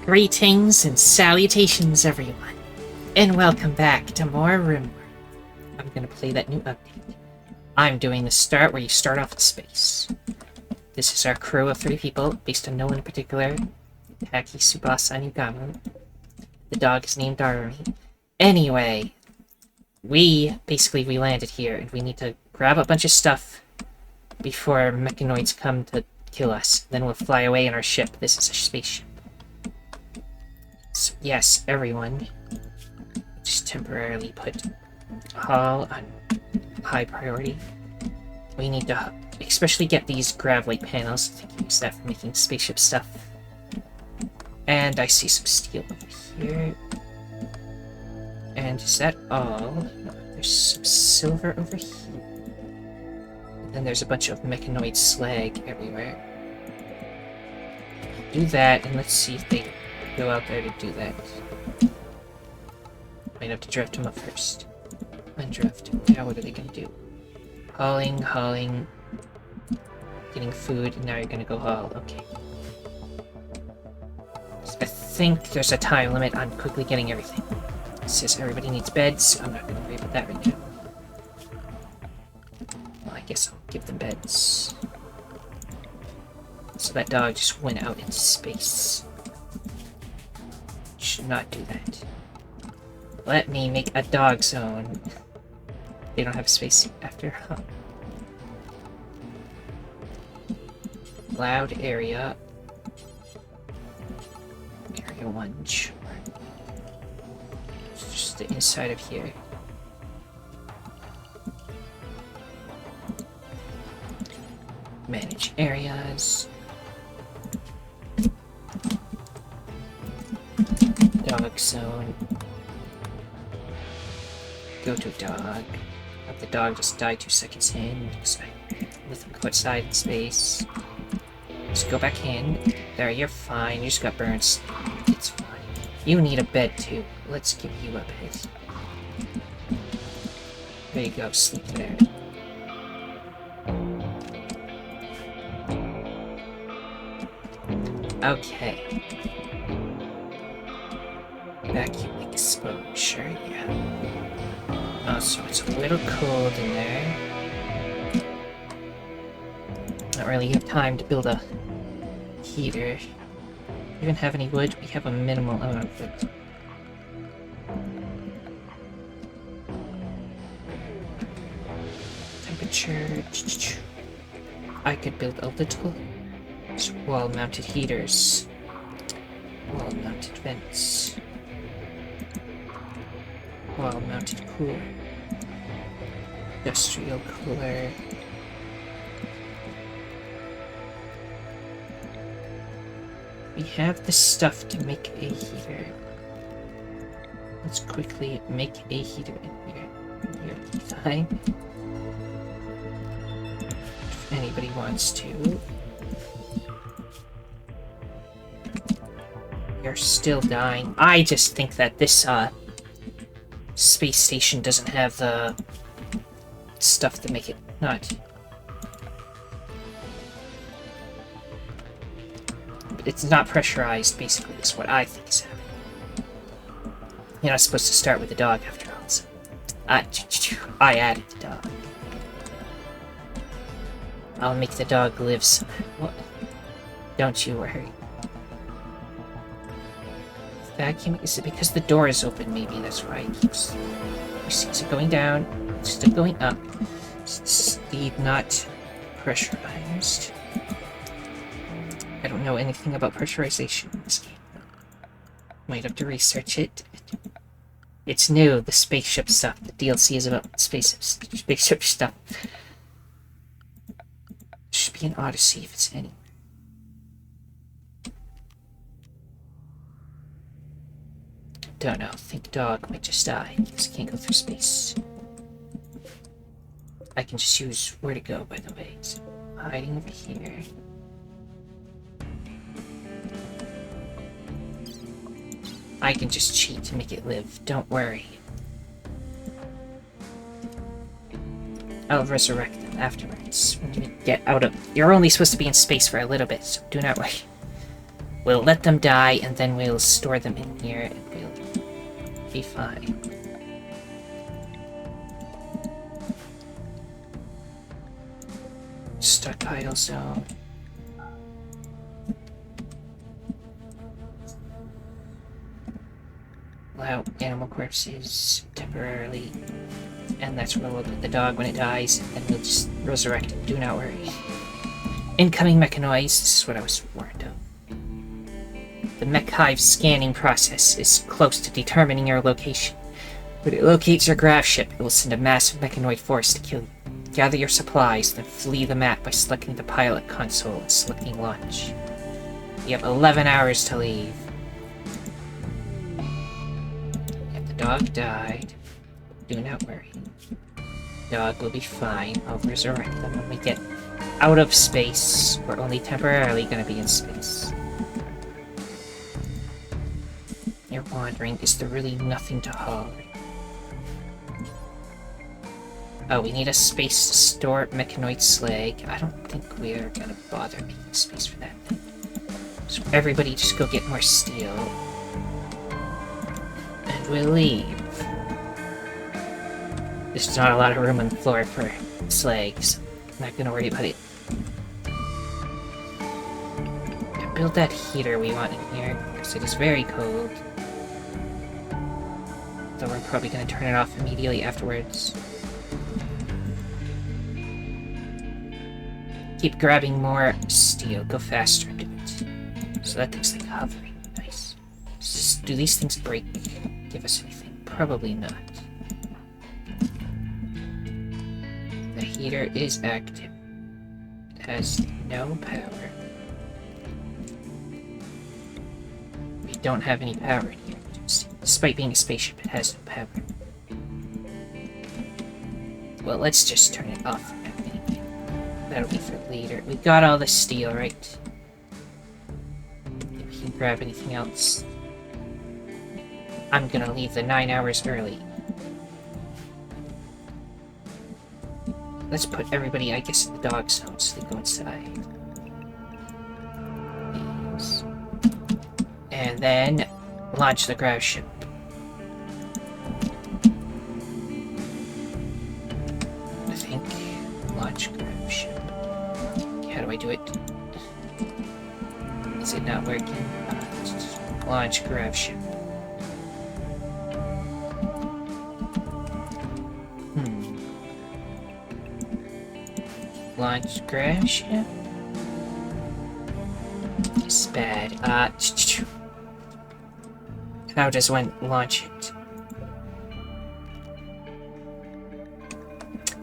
Greetings and salutations, everyone, and welcome back to more RimWorld. I'm gonna play that new update. I'm doing the start where you start off in space. This is our crew of 3 people, based on no one in particular. Taki, Tsubasa, and Yugamu. The dog is named Darumi. Anyway, we landed here, and we need to grab a bunch of stuff before mechanoids come to kill us. Then we'll fly away in our ship. This is a spaceship. So yes, everyone, just temporarily put Hall on high priority. We need to especially get these gravlite panels. I think use that for making spaceship stuff. And I see some steel over here. And is that all? No, there's some silver over here. And then there's a bunch of mechanoid slag everywhere. Do that, and let's see if they go out there to do that. Might have to draft them up first. Undraft. Now what are they gonna do? Hauling. Getting food, and now you're gonna go haul. Okay. I think there's a time limit on quickly getting everything. It says everybody needs beds. I'm not gonna worry about that right now. Well, I guess I'll give them beds. So that dog just went out into space. Should not do that. Let me make a dog zone. They don't have space after, huh? Loud area. Area 1, sure. It's just the inside of here. Manage areas. Dog zone. Go to dog. Let the dog just die 2 seconds in. Because I let them go outside in space. Just go back in. There, you're fine. You just got burns. It's fine. You need a bed too. Let's give you a bed. There you go. Sleep there. Okay. Vacuum exposure, yeah. Oh, so it's a little cold in there. Not really have time to build a heater. Even have any wood? We have a minimal amount of wood. Temperature. I could build a little wall-mounted heaters. Wall-mounted vents. Wall-mounted cooler. Industrial cooler. We have the stuff to make a heater. Let's quickly make a heater in here. Here, fine. If anybody wants to. You're still dying. I just think that this, space station doesn't have the stuff to make it not. It's not pressurized, basically, is what I think is happening. You're not supposed to start with the dog after all, so I added the dog. I'll make the dog live somewhere. What? Don't you worry. Vacuum, is it because the door is open? Maybe that's why it keeps. You see, is it going down? It's still going up. Speed not pressurized. I don't know anything about pressurization in this game. Might have to research it. It's new, the spaceship stuff. The DLC is about spaceship stuff. Should be an Odyssey if it's anywhere. Don't know. Think dog might just die because it can't go through space. I can just use where to go, by the way. So, hiding over here. I can just cheat to make it live. Don't worry. I'll resurrect them afterwards. When you get out of... You're only supposed to be in space for a little bit, so do not worry. We'll let them die, and then we'll store them in here, and we'll be fine. Stockpile zone. Allow animal corpses temporarily. And that's where we'll put the dog when it dies, and we'll just resurrect it. Do not worry. Incoming mechanoids. This is what I was warned of. The mech hive scanning process is close to determining your location. When it locates your grav ship, it will send a massive mechanoid force to kill you. Gather your supplies, then flee the map by selecting the pilot console and selecting launch. You have 11 hours to leave. If the dog died, do not worry. Dog will be fine. I'll resurrect them when we get out of space. We're only temporarily going to be in space. You're wondering, is there really nothing to haul? Oh, we need a space to store mechanoid slag. I don't think we're going to bother making space for that thing. So everybody just go get more steel. And we'll leave. There's not a lot of room on the floor for slag, so I'm not gonna worry about it. Yeah, build that heater we want in here, because it is very cold. Though we're probably gonna turn it off immediately afterwards. Keep grabbing more steel, go faster into it. So that thing's like hovering, nice. Do these things break? Give us anything? Probably not. The heater is active. It has no power. We don't have any power in here. Despite being a spaceship, it has no power. Well, let's just turn it off for now. That'll be for later. We got all the steel, right? If we can grab anything else. I'm gonna leave the 9 hours early. Let's put everybody, I guess, in the dog zone so they go inside. These. And then launch the grav ship. I think launch grav ship. How do I do it? Is it not working? Launch grav ship. Launch grav ship. It's bad. How does one launch it?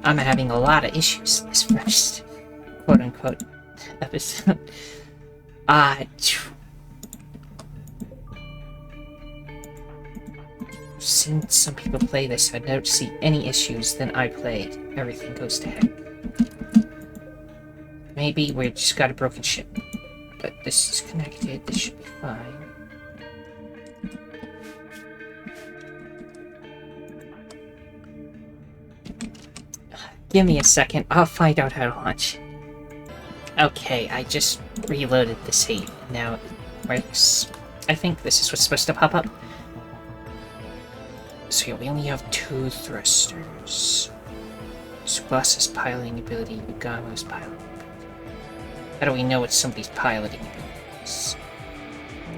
I'm having a lot of issues this first quote-unquote episode. Seen some people play this, I don't see any issues, then I played. Everything goes to heck. Maybe we just got a broken ship. But this is connected, this should be fine. Give me a second, I'll find out how to launch. Okay, I just reloaded the save. Now it works. I think this is what's supposed to pop up. So yeah, we only have 2 thrusters. Subas's piloting ability, Ugamo's piloting ability. How do we know it's somebody's piloting abilities?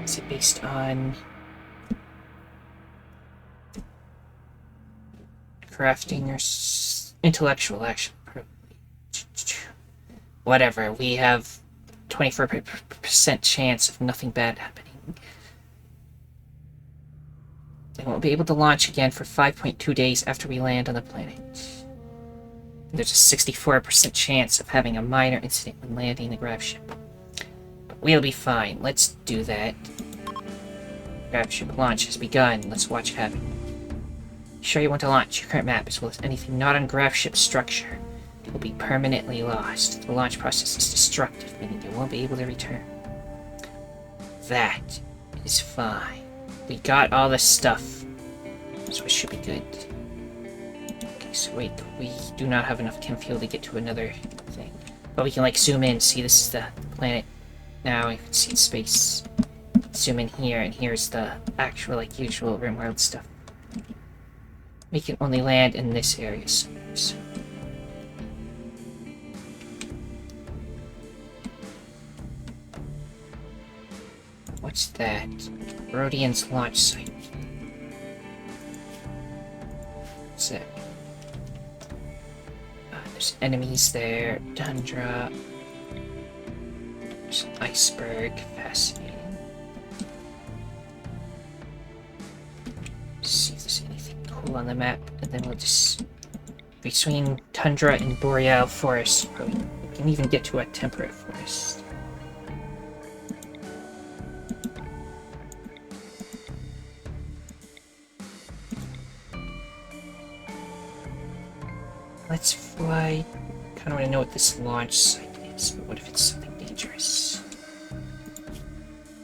Is it based on crafting or intellectual action? Whatever, we have 24% chance of nothing bad happening. They won't be able to launch again for 5.2 days after we land on the planet. There's a 64% chance of having a minor incident when landing the grav ship. But we'll be fine. Let's do that. Grav ship launch has begun. Let's watch it happen. Sure you want to launch. Your current map, as well as anything not on grav ship structure, will be permanently lost. The launch process is destructive, meaning you won't be able to return. That is fine. We got all this stuff, so it should be good. Okay, so wait, we do not have enough chem fuel to get to another thing. But we can, like, zoom in, see this is the planet. Now you can see in space. zoom in here, and here's the actual, like, usual RimWorld stuff. We can only land in this area sometimes. What's that? Rodian's launch site. What's that? There's enemies there. Tundra. There's an iceberg. Fascinating. See if there's anything cool on the map, and then we'll just between tundra and boreal forest, we can even get to a temperate forest. Let's fly. Kind of want to know what this launch site is, but what if it's something dangerous?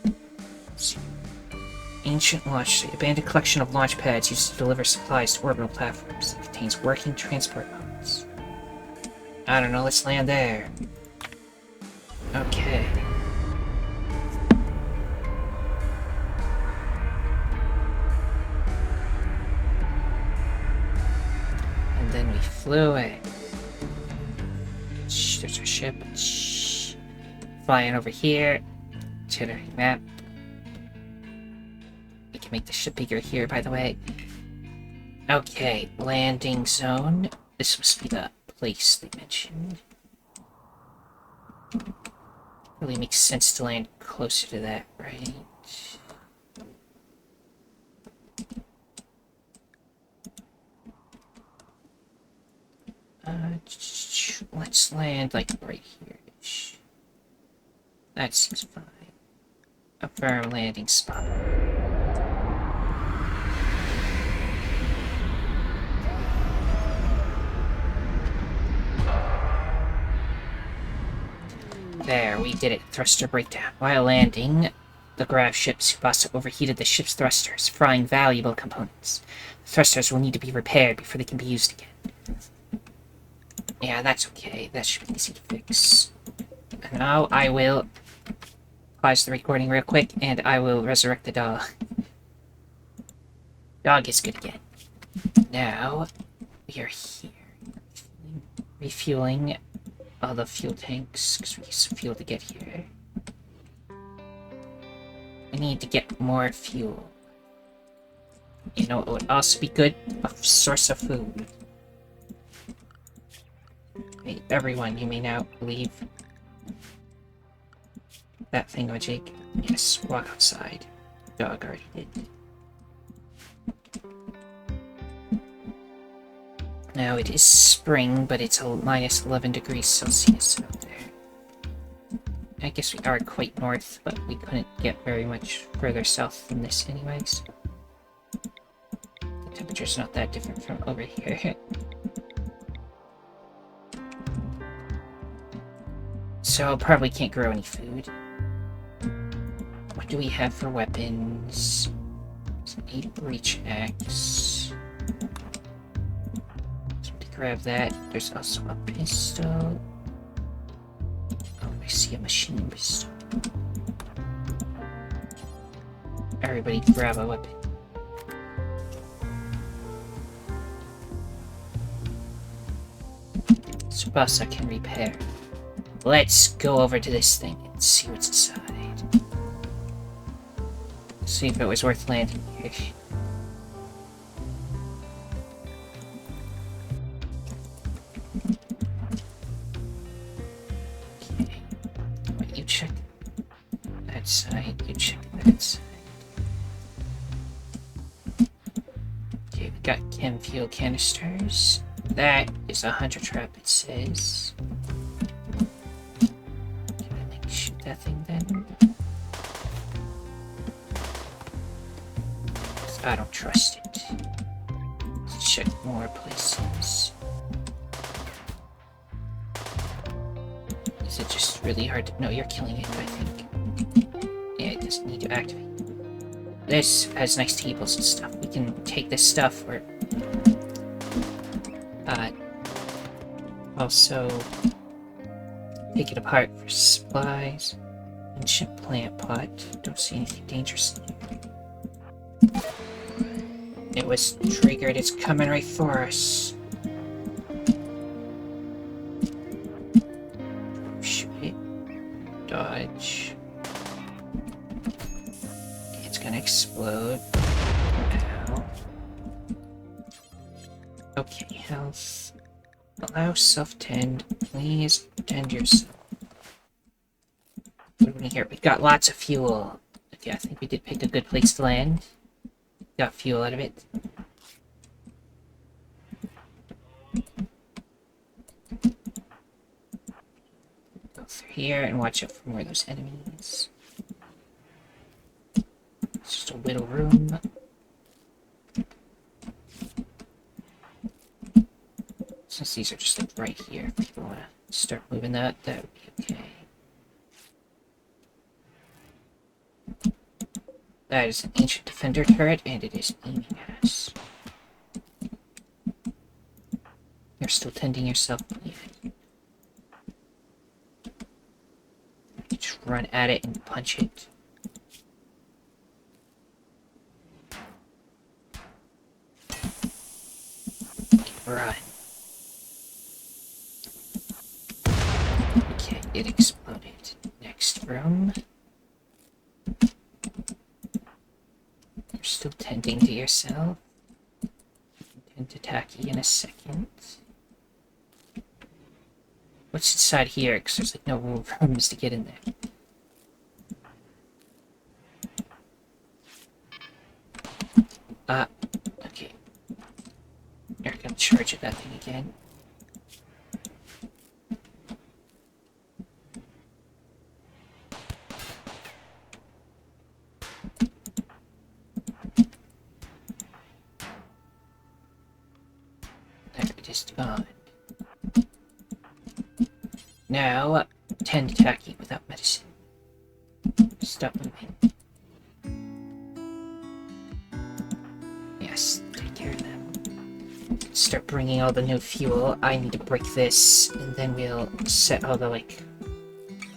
Let's see. Ancient launch site. Abandoned collection of launch pads used to deliver supplies to orbital platforms. It contains working transport modes. I don't know, let's land there. Okay. And then we flew away. Shh, there's our ship. Shh. Flying over here. Generating map. We can make the ship bigger here, by the way. Okay, landing zone. This must be the place they mentioned. Really makes sense to land closer to that, right? Let's land like right here-ish. That seems fine. A firm landing spot. There, we did it. Thruster breakdown. While landing, the grav ship Tsubasa overheated the ship's thrusters, frying valuable components. The thrusters will need to be repaired before they can be used again. Yeah, that's okay. That should be easy to fix. And now I will pause the recording real quick, and I will resurrect the dog. Dog is good again. Now, we are here. Refueling all the fuel tanks, because we need some fuel to get here. We need to get more fuel. You know, it would also be good, a source of food. Hey, everyone, you may now leave that thingamajig. Yes, walk outside. Dog already did. Now it is spring, but it's a minus 11 degrees Celsius out there. I guess we are quite north, but we couldn't get very much further south than this anyways. The temperature's not that different from over here. So probably can't grow any food. What do we have for weapons? It's an 8 breach axe. Grab that. There's also a pistol. Oh, I see a machine pistol. Everybody grab a weapon. Tsubasa can repair. Let's go over to this thing and see what's inside. See if it was worth landing here. You check that side, you check that side. Okay, we got chem fuel canisters. That is a hunter trap, it says. Can I like shoot that thing then? I don't trust it. Let's check more places. Is it just really hard to... No, you're killing it, I think. Yeah, it doesn't need to activate. This has nice tables and stuff. We can take this stuff or... also... take it apart for supplies. Ancient plant pot. Don't see anything dangerous in here. It was triggered. It's coming right for us. Shoot it. Dodge. It's gonna explode. Ow. Okay, health. Allow self-tend. Please tend yourself. What do we here? We got lots of fuel. Okay, I think we did pick a good place to land. Got fuel out of it. Go through here and watch out for more of those enemies. It's just a little room. Since these are just like right here, if people want to start moving that would be okay. That is an ancient defender turret, and it is aiming at us. You're still tending yourself. You just run at it and punch it. Run. Okay, it exploded. Next room. You're still tending to yourself. Tend to attack you in a second. What's inside here? Because there's like no rooms to get in there. Okay. You're gonna charge at that thing again. There it is gone. Now, tend attacking without medicine. Stop moving. Yes, take care of them. Start bringing all the new fuel. I need to break this, and then we'll set all the, like,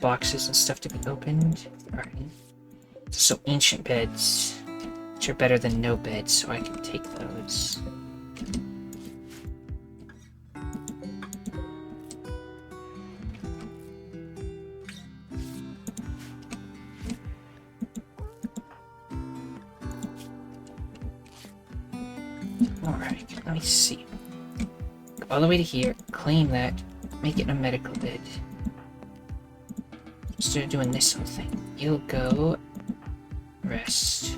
boxes and stuff to be opened. Alright. So, ancient beds, which are better than no beds, so I can take those. Alright, let me see. Go all the way to here, claim that, make it a medical bed. Instead of doing this whole thing, you'll go rest.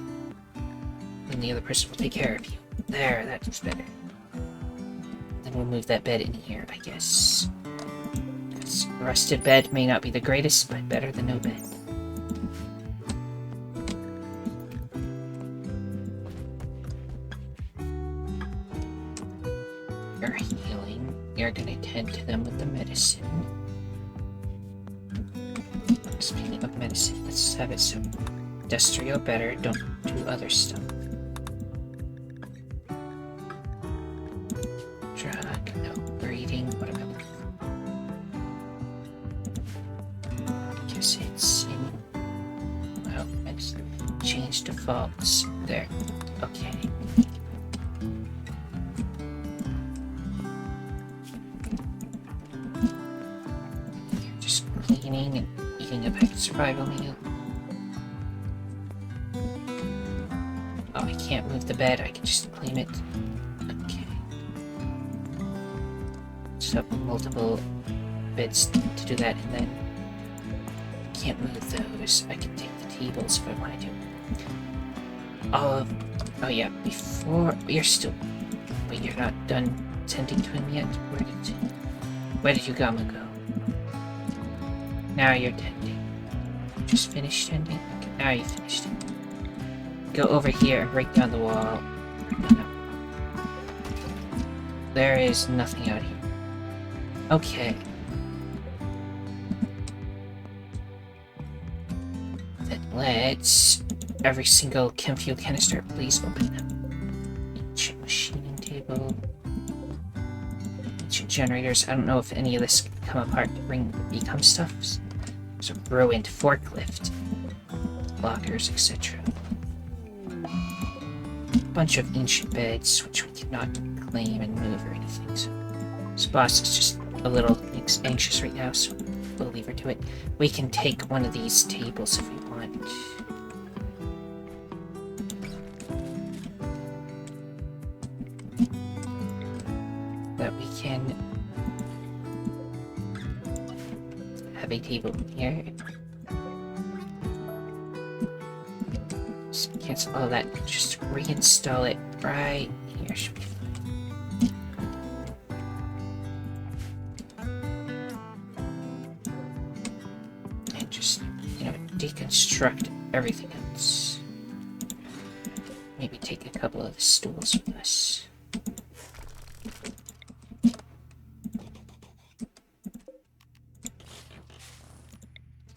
And the other person will take care of you. There, that's better. Then we'll move that bed in here, I guess. This rusted bed may not be the greatest, but better than no bed. You're healing. You're gonna tend to them with the medicine. Speaking of medicine, let's have it so Destrio better, don't do other stuff. Drug, no. Breeding, what about that? Guess it's in... Well, let's change defaults. There. Okay. You're just cleaning and eating a packed survival meal. Oh, I can't move the bed, I can just claim it. Okay. So multiple beds to do that, and then can't move those. I can take the tables if I want to. Oh yeah, before you're still. Wait, you're not done tending to him yet? Where did Yugama go? Now you're tending. Just finished tending? Okay, now you finished it. Go over here and break down the wall. No. There is nothing out here. Okay. Then let's... Every single chem fuel canister, please open them. Ancient machining table. Ancient generators. I don't know if any of this can come apart to become stuff. So There's a ruined forklift, lockers, etc. Bunch of ancient beds, which we cannot claim and move or anything. So this boss is just a little anxious right now, so we'll leave her to it. We can take one of these tables if we want. That we can have a table here. Just cancel all that. Just reinstall it right here. Should be fine. And just, deconstruct everything else. Maybe take a couple of the stools with us.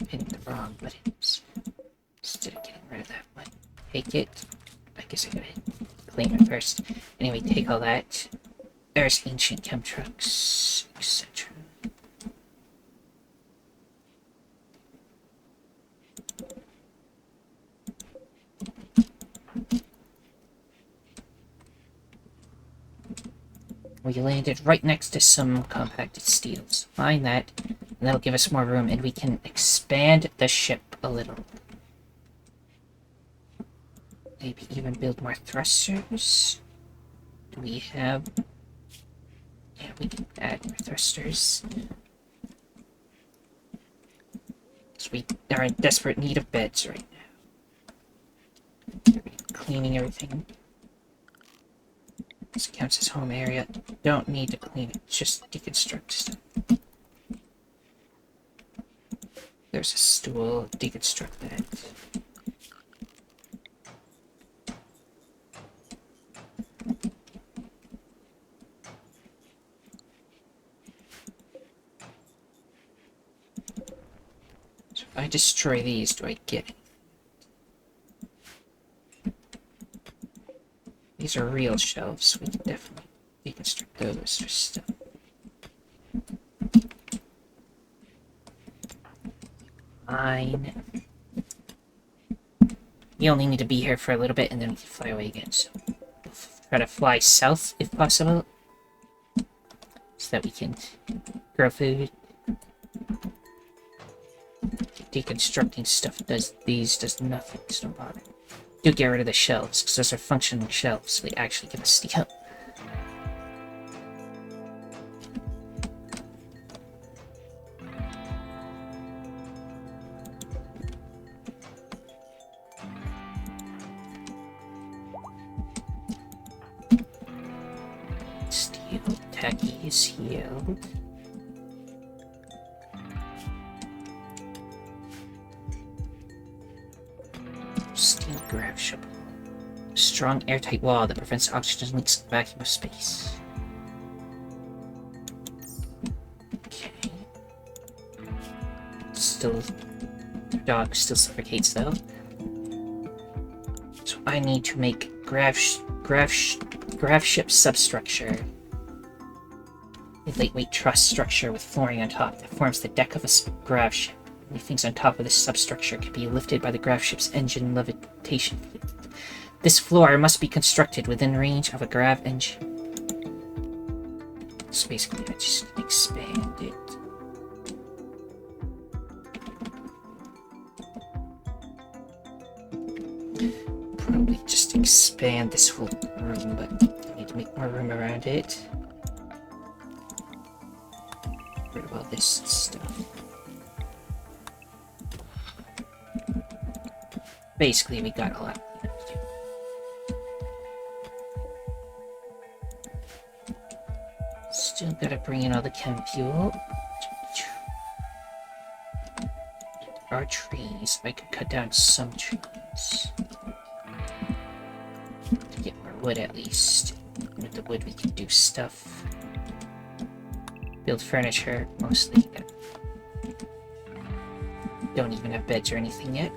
Hitting the wrong buttons. Instead of getting rid of that one. Take it. I guess I gotta claim it first. Anyway, take all that. There's ancient chem trucks, etc. We landed right next to some compacted steels. Find that, and that'll give us more room, and we can expand the ship a little. Maybe even build more thrusters. Do we have... Yeah, we can add more thrusters. Because we are in desperate need of beds right now. Cleaning everything. This counts as home area. Don't need to clean it, just deconstruct stuff. There's a stool, deconstruct that. So if I destroy these, do I get it? These are real shelves. We can definitely deconstruct those for stuff. Fine. We only need to be here for a little bit and then we can fly away again. So we'll try to fly south if possible, so that we can grow food. Deconstructing stuff does nothing, so don't bother. Do get rid of the shelves, because those are functional shelves, so they actually give us steel. Steel tacky is healed. Steel grab shovel. Strong airtight wall that prevents oxygen leaks in the vacuum of space. Okay. Still, the dog still suffocates though. So I need to make grav ship substructure. A lightweight truss structure with flooring on top that forms the deck of a grav ship. Things on top of this substructure can be lifted by the grav ship's engine levitation field. This floor must be constructed within range of a grav engine. So basically, I just expand it. Probably just expand this whole room, but I need to make more room around it. Get rid of all this stuff. Basically, we got a lot of cleanup to do. Still gotta bring in all the chem fuel. There are trees. I could cut down some trees. To get more wood, at least. With the wood, we can do stuff. Build furniture, mostly. Don't even have beds or anything yet.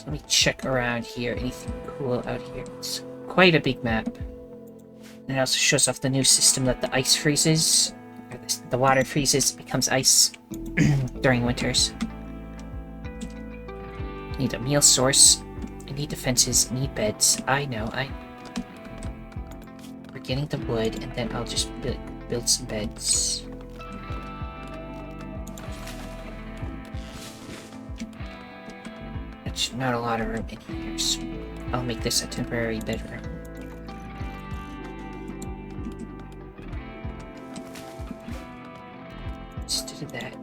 let me check around here. Anything cool out here? It's quite a big map. And it also shows off the new system that the ice freezes. Or the water freezes, becomes ice during winters. Need a meal source. I need defenses, need beds. I know. We're getting the wood, and then I'll just build some beds. There's not a lot of room in here, so I'll make this a temporary bedroom. Just do that,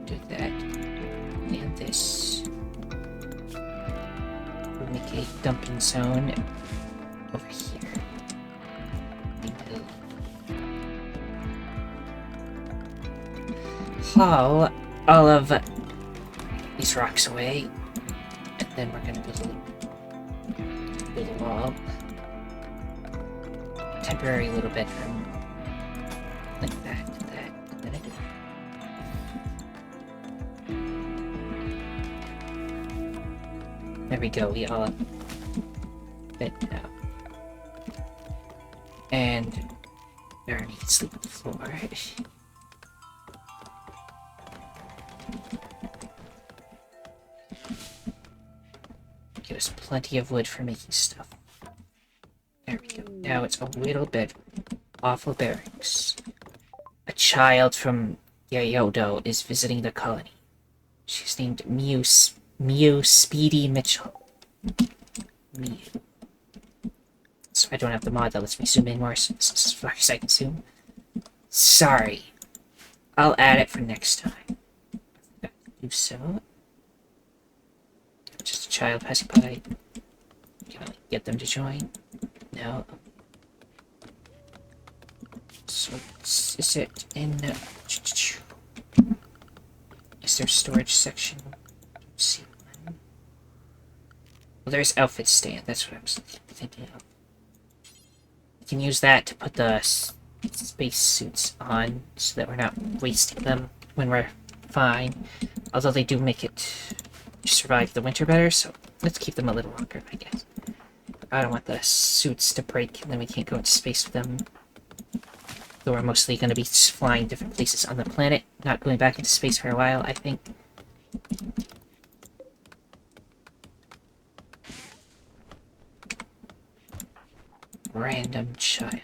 and this. We'll make a dumping zone over here. Haul all of these rocks away, and then we're gonna build a wall. Temporary little bedroom. Like that, and then there we go, we all bed now. And Ernie can sleep on the floor. Give us plenty of wood for making stuff. There we go. Now it's a little bedroom. Awful barracks. A child from Yayodo is visiting the colony. She's named Mew Speedy Mitchell. Mew. So I don't have the mod that lets me zoom in more, so this is as far as I can zoom. Sorry. I'll add it for next time. Do so. Just a child passing by. Can I get them to join? No. So is it in? Is there a storage section? Let's see. Well, there's outfit stand. That's what I was thinking of. We can use that to put the space suits on, so that we're not wasting them when we're fine. Although they do make it survive the winter better, so let's keep them a little longer, I guess. I don't want the suits to break, and then we can't go into space with them. Though we're mostly going to be flying different places on the planet, not going back into space for a while, I think. Random child.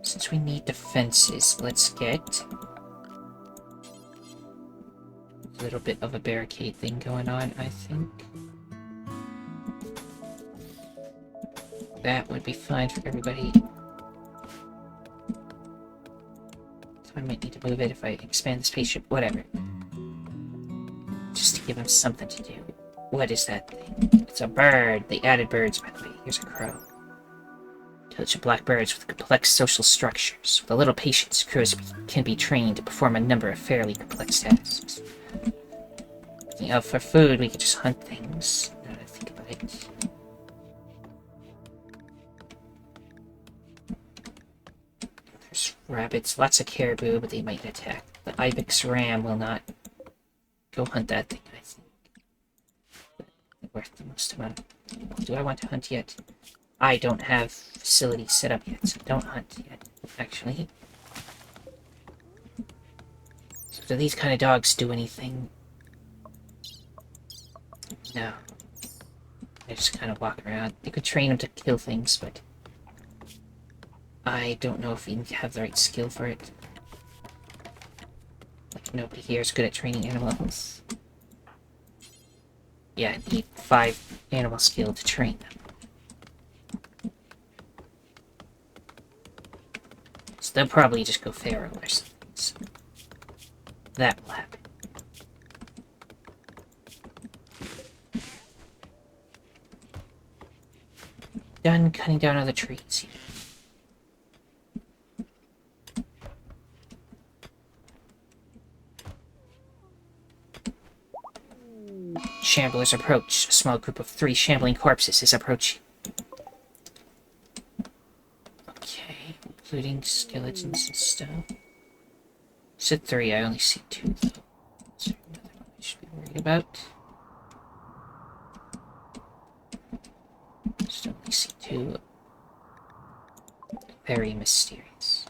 Since we need defenses, let's get a little bit of a barricade thing going on, I think. That would be fine for everybody. So I might need to move it if I expand the spaceship, whatever. Just to give them something to do. What is that thing? It's a bird. They added birds, by the way. Here's a crow. Intelligent black birds with complex social structures. With a little patience, crows can be trained to perform a number of fairly complex tasks. For food, we could just hunt things. Now that I think about it. There's rabbits, lots of caribou, but they might attack. The ibex ram will not go hunt that thing, I think. Worth the most amount. Do I want to hunt yet? I don't have facilities set up yet, so don't hunt yet, actually. So do these kind of dogs do anything? No. They just kind of walk around. You could train them to kill things, but I don't know if you have the right skill for it. Like, nobody here is good at training animals. Yeah, I need 5 animal skill to train them. So they'll probably just go feral or something. So that will happen. done cutting down all the trees. Shamblers approach. A small group of 3 shambling corpses is approaching. Okay, including skeletons and stuff. Said 3, I only see 2 though. Is there another one I should be worried about? Just only see 2. Very mysterious.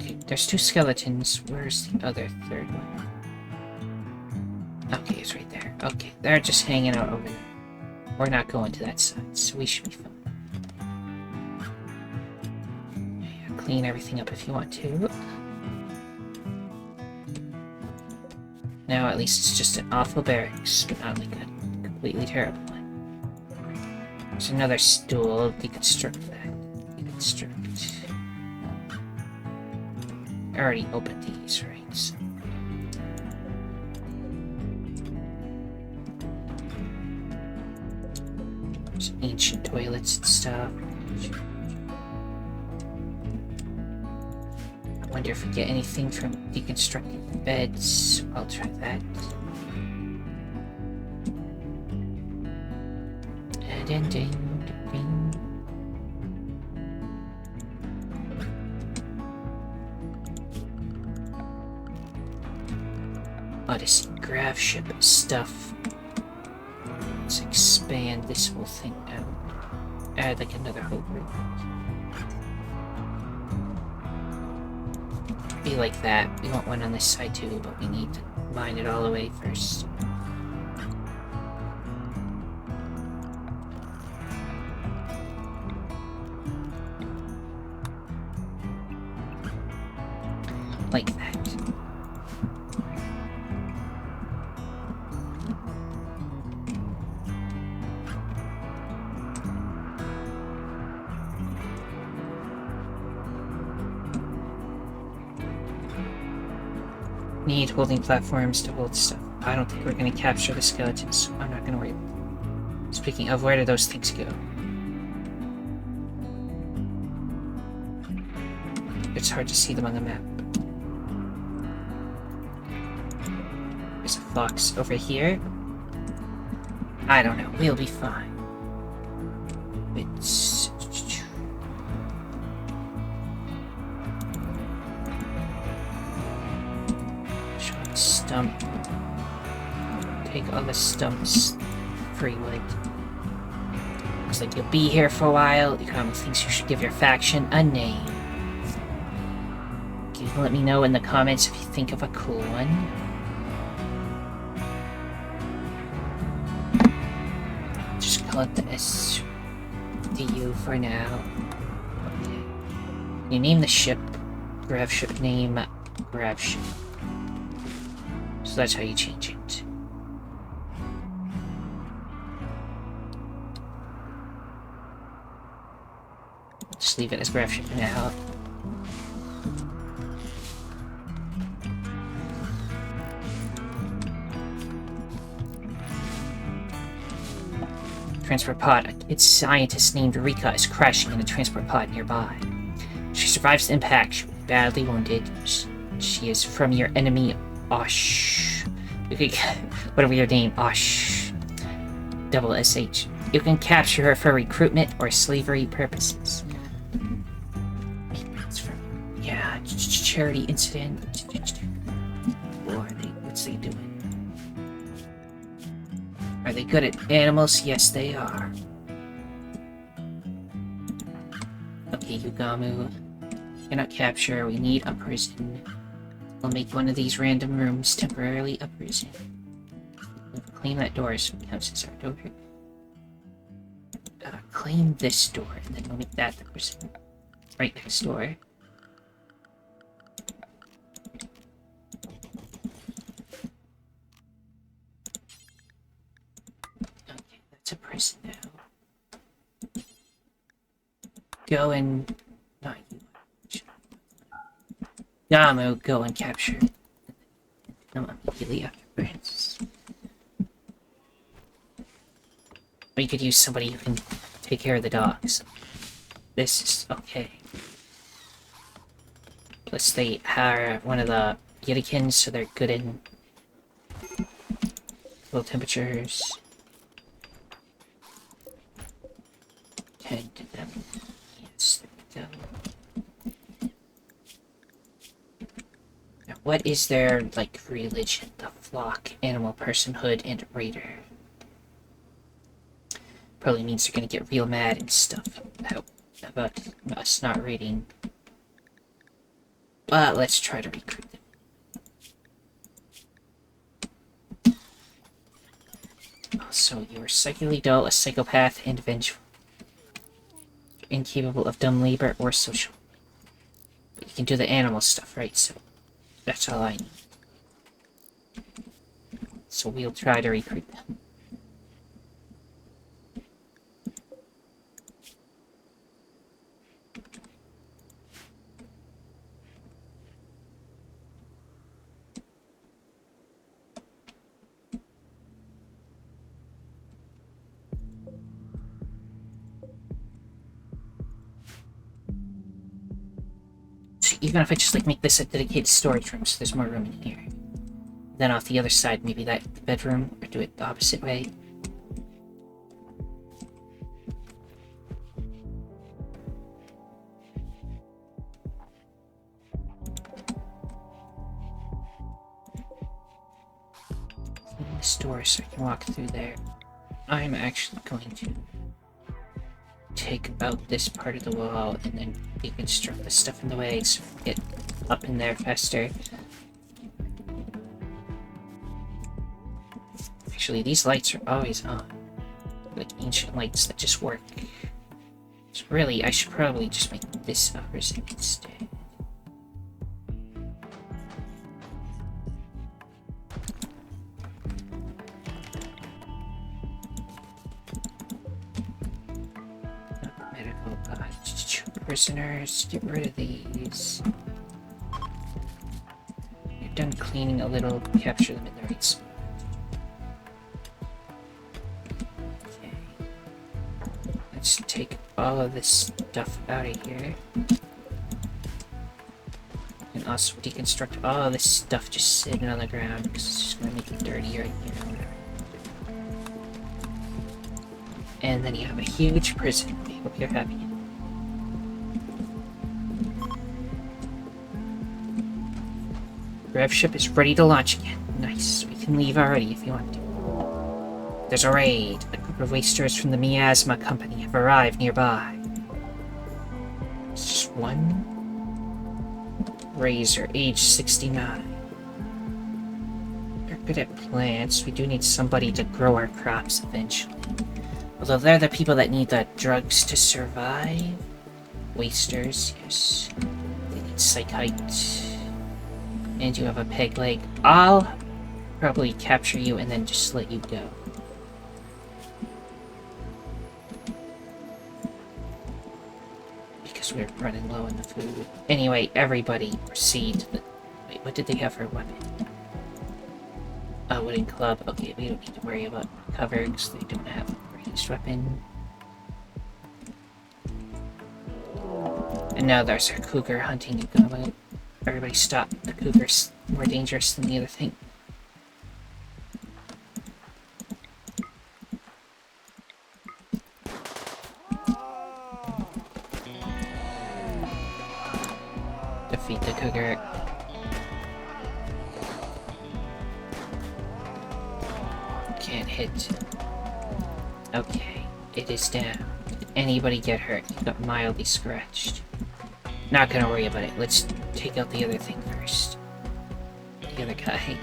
Okay, there's 2 skeletons. Where's the other 3rd one? Okay, it's right there. Okay, they're just hanging out over there. We're not going to that side, so we should be fine. Yeah, clean everything up if you want to. Now at least it's just an awful barracks, but not like a completely terrible one. There's another stool. Deconstruct that. Deconstruct. I already opened these, right? So. There's ancient toilets and stuff. I wonder if we get anything from deconstructing the beds. I'll try that. Odyssey, graph ship stuff. Let's expand this whole thing out. Add like another whole group. Be like that. We want one on this side too, but we need to mine it all away first. Like that. Need holding platforms to hold stuff. I don't think we're going to capture the skeletons, so I'm not going to worry about them. Speaking of, where do those things go? It's hard to see them on the map. There's a fox over here. I don't know. We'll be fine. It's... stump. Take all the stumps. Free wood. Looks like you'll be here for a while. The economy thinks you should give your faction a name. Can you let me know in the comments if you think of a cool one? Just call it the SDU for now. Okay. You name the ship. Grab ship name. Grab ship. So that's how you change it. Just leave it as graph ship now. Transport pod. Its scientist named Rika is crashing in a transport pod nearby. She survives the impact. She was badly wounded. She is from your enemy, Osh. Whatever your name, Osh. Double SH. You can capture her for recruitment or slavery purposes. It's from, yeah, charity incident. Or what's they doing? Are they good at animals? Yes, they are. Okay, Yugamu. Cannot capture. We need a prison. We'll make one of these random rooms temporarily a prison. We'll claim that door so it counts as our door. Claim this door, and then we'll make that the prison. Right next door. Okay, that's a prison now. Go and... not you. Yamu, go and capture. immediately afterwards. Or you could use somebody who can take care of the dogs. This is okay. Plus they are one of the Yetikins, so they're good in low temperatures. Tend to them. Yes, there we go. Now, what is their, like, religion? The flock, animal, personhood, and raider. Probably means they're gonna get real mad and stuff about us not raiding. But let's try to recruit them. So you're psychically dull, a psychopath, and vengeful. You're incapable of dumb labor or social. But you can do the animal stuff, right? So that's all I need. So we'll try to recruit them. Even if I just like make this a dedicated storage room so there's more room in here. Then off the other side, maybe that the bedroom, or do it the opposite way. Clean this door so I can walk through there. I'm actually going to take out this part of the wall and then deconstruct the stuff in the way so we get up in there faster. Actually, these lights are always on. Like ancient lights that just work. So really, I should probably just make this ours instead. Prisoners, get rid of these. You're done cleaning a little, capture them in the right spot. Okay. Let's take all of this stuff out of here. And also deconstruct all of this stuff just sitting on the ground because it's just gonna make it dirty right here. And then you have a huge prison. I hope you're happy. Rev ship is ready to launch again. Nice. We can leave already if you want to. There's a raid. A group of wasters from the Miasma Company have arrived nearby. It's just one Razor, age 69. They're good at plants. We do need somebody to grow our crops eventually. Although they're the people that need the drugs to survive. Wasters, yes. They need psychite. And you have a peg leg. I'll probably capture you and then just let you go. Because we're running low on the food. Anyway, everybody proceed. Wait, what did they have for a weapon? A wooden club. Okay, we don't need to worry about cover because they don't have a ranged weapon. And now there's our cougar hunting equipment. Everybody stop. The cougar's more dangerous than the other thing. Defeat the cougar. Can't hit. Okay, it is down. Did anybody get hurt? You got mildly scratched. Not gonna worry about it. Let's take out the other thing first. The other guy.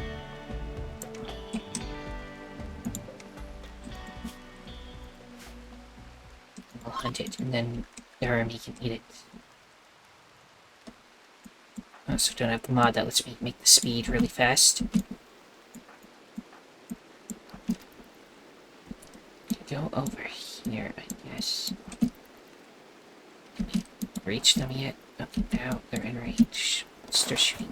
We'll hunt it, and then the army can eat it. Also, don't have the mod that lets me make the speed really fast. Go over here, I guess. Reach them yet? Okay, now they're in range. Let's start shooting.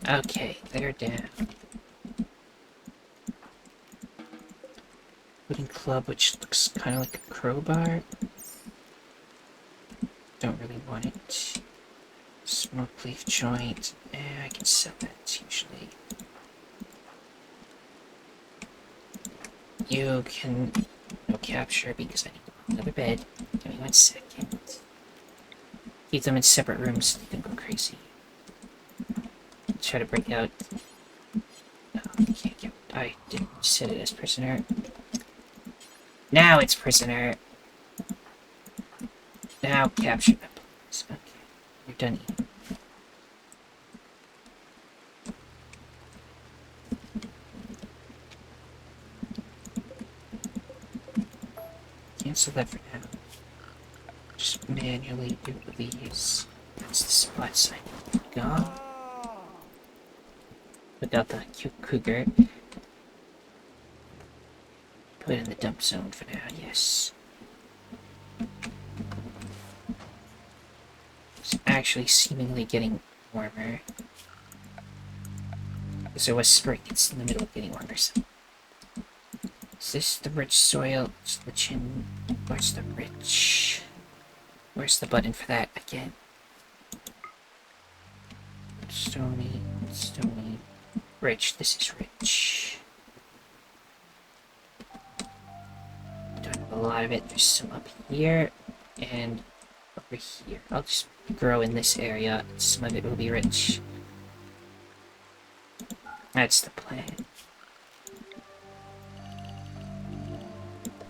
Okay, they're down. Wooden club, which looks kind of like a crowbar. Don't really want it. Smoke leaf joint. I can sell that usually. You can no capture because I need another bed. Give me 1 second. Keep them in separate rooms so they can go crazy. Try to break out. Oh, you can't get. I didn't set it as prisoner. Now it's prisoner. Now capture them, please. Okay, you're done eating. Cancel that for now. Just manually do these. That's the spot sign. Go. Without the cute cougar. Put it in the dump zone for now, yes. It's actually seemingly getting warmer. Because it was spring, it's in the middle of getting warmer, so. Is this the rich soil? It's the chin. Where's the rich? Where's the button for that again? Stony, stony. Rich, this is rich. Don't have a lot of it. There's some up here and over here. I'll just grow in this area. Some of it will be rich. That's the plan.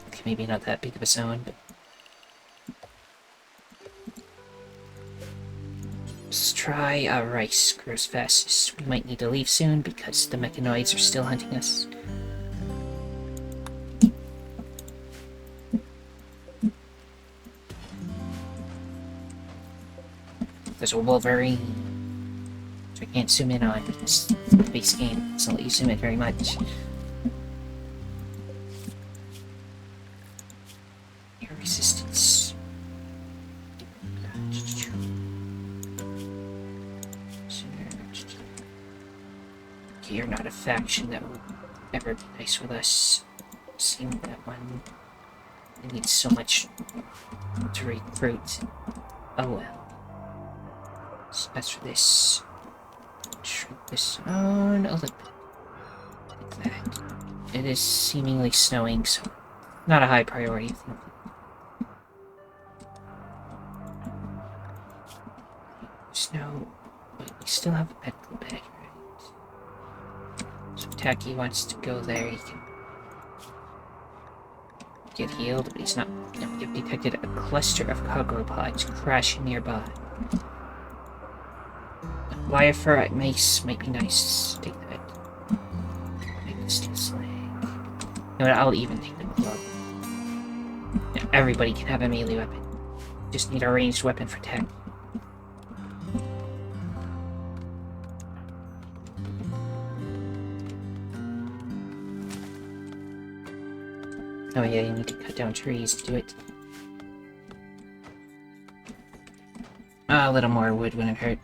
Okay, maybe not that big of a zone, but let's try rice grows fastest. We might need to leave soon because the mechanoids are still hunting us. There's a Wolverine, which I can't zoom in on because the base game doesn't let you zoom in very much. Air resistance. Okay, you're not a faction that will ever be nice with us. Seeing that one. It needs so much to recruit. Oh well. So as for this, shrink this on a little bit. Like that. It is seemingly snowing, so not a high priority. Snow. Wait, we still have a medical bed, right? So if Taki wants to go there, he can get healed, but he's not. No, we have detected a cluster of cargo pods crashing nearby. Wire fur mace might be nice. Take that. Make the steel sling. You know what? I'll even take the club. Yeah, everybody can have a melee weapon. Just need a ranged weapon for tech. Oh yeah, you need to cut down trees to do it. A little more wood wouldn't hurt.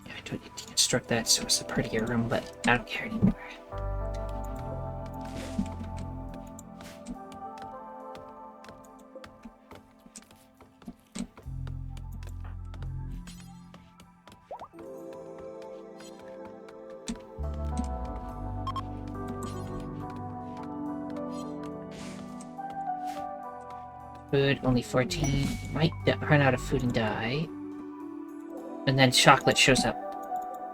I don't need to construct that so it's a prettier room, but I don't care anymore. Food, only 14. Might run out of food and die. And then chocolate shows up.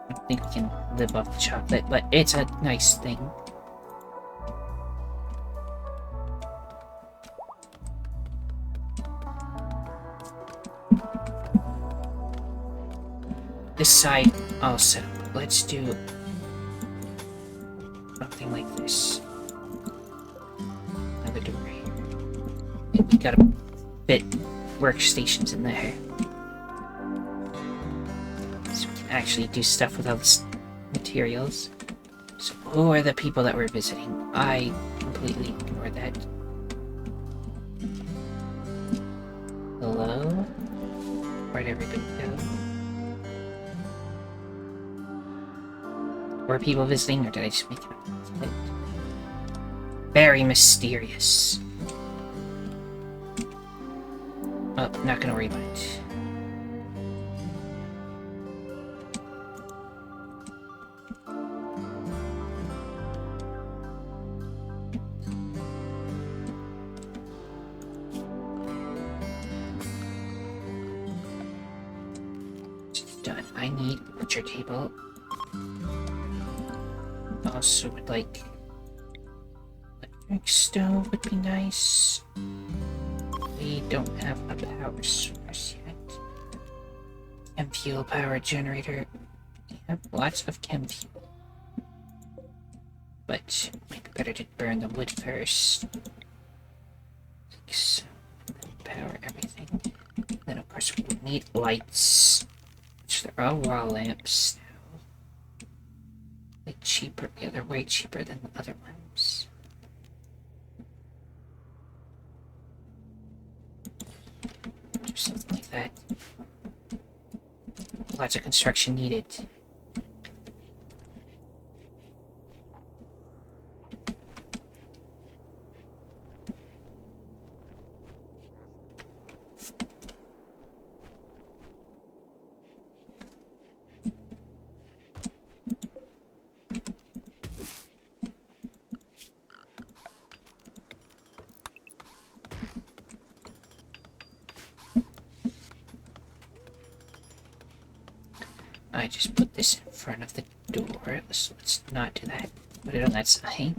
I don't think we can live off the chocolate, but it's a nice thing. This side, I'll set up. Let's do something like this. Another door here. We gotta fit workstations in there. So we can actually do stuff with all the materials. So who are the people that we're visiting? I completely ignored that. Hello? Where'd everybody go? Were people visiting, or did I just make it up? Very mysterious. Oh, not gonna worry about it. Done. I need a butcher table. Also would like electric stove would be nice. We don't have a power source yet. Chem fuel power generator. We have lots of chem fuel. But it might be better to burn the wood first. Like so. Power everything. Then of course we would need lights. Which they're all wall lamps now. Like cheaper, yeah, they're way cheaper than the other ones. Or something like that. Lots of construction needed. I just put this in front of the door. Let's not do that. Put it on that side.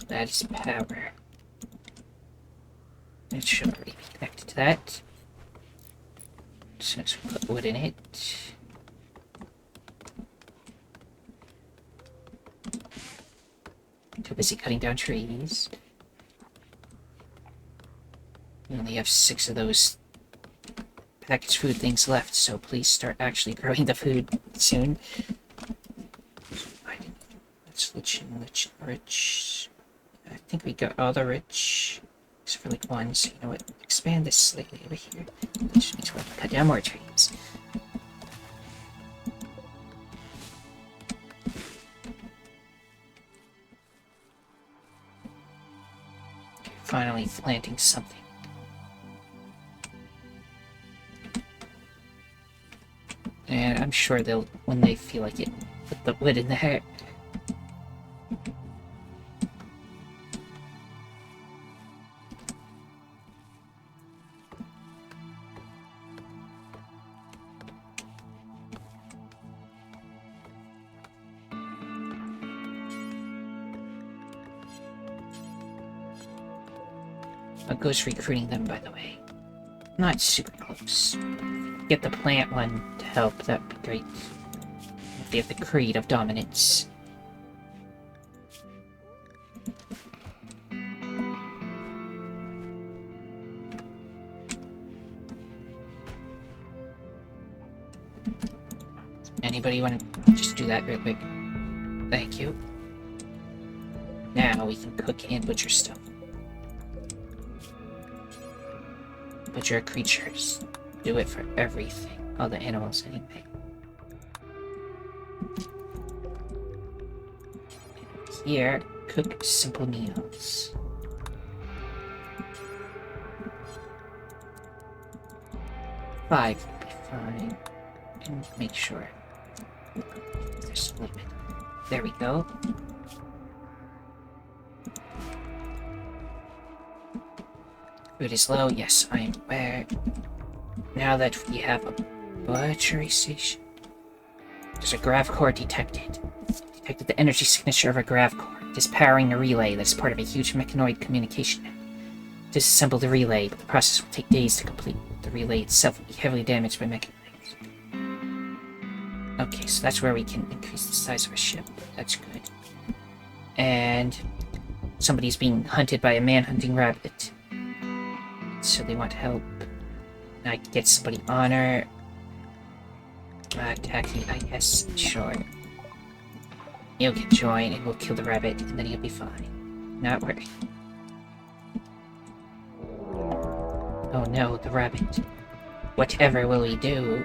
That is power. It should already be connected to that. Since we put wood in it. Too busy cutting down trees. We only have 6 of those packaged food things left, so please start actually growing the food soon. Let's rich. I think we got all the rich, except for like one, so you know what? Expand this slightly over here. That just means we'll cut down more trees. Finally planting something. And I'm sure they'll, when they feel like it, put the wood in there. How goes recruiting them, by the way? Not super close. Get the plant one to help, that'd be great. If they have the creed of dominance. Anybody want to just do that real quick? Thank you. Now we can cook and butcher stuff. Butcher creatures. Do it for everything. All the animals, anyway. Here, cook simple meals. Five would be fine. And make sure there's a little bit. There we go. Food is low, yes, I am aware. Now that we have a butchery station. There's a grav core detected. Detected the energy signature of a grav core. It is powering a relay that is part of a huge mechanoid communication net. Disassemble the relay, but the process will take days to complete. The relay itself will be heavily damaged by mechanoids. Okay, so that's where we can increase the size of our ship. That's good. And somebody's being hunted by a man-hunting rabbit. So they want help. I can get somebody honor. Taxi, I guess, sure. You can join and we'll kill the rabbit and then he'll be fine. Not worry. Oh no, the rabbit. Whatever will we do?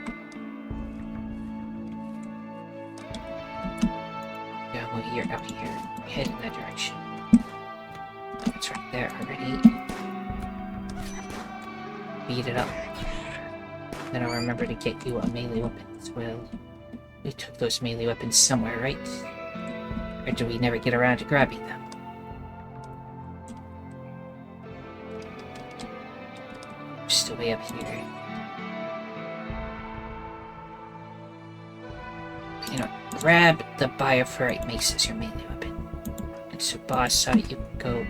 Yeah, well, you're out here. Head in that direction. It's right there already. Beat it up. Then I'll remember to get you a melee weapon as well. We took those melee weapons somewhere, right? Or do we never get around to grabbing them? Still way up here. You know, grab the bioferrite mace as your melee weapon. And so boss saw you go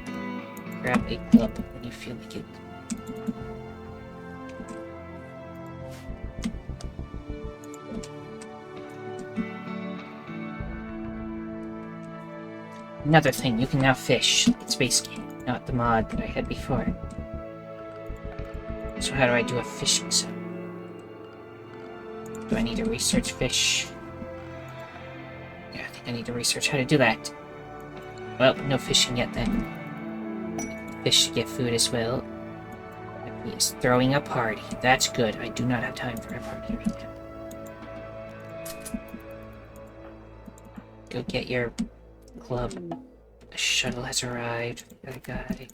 grab a club when you feel like it. Another thing, you can now fish. It's base game, not the mod that I had before. So how do I do a fishing zone? Do I need to research fish? Yeah, I think I need to research how to do that. Well, no fishing yet then. Fish to get food as well. He is throwing a party. That's good. I do not have time for a party right now. Go get your club. A shuttle has arrived. The other guy.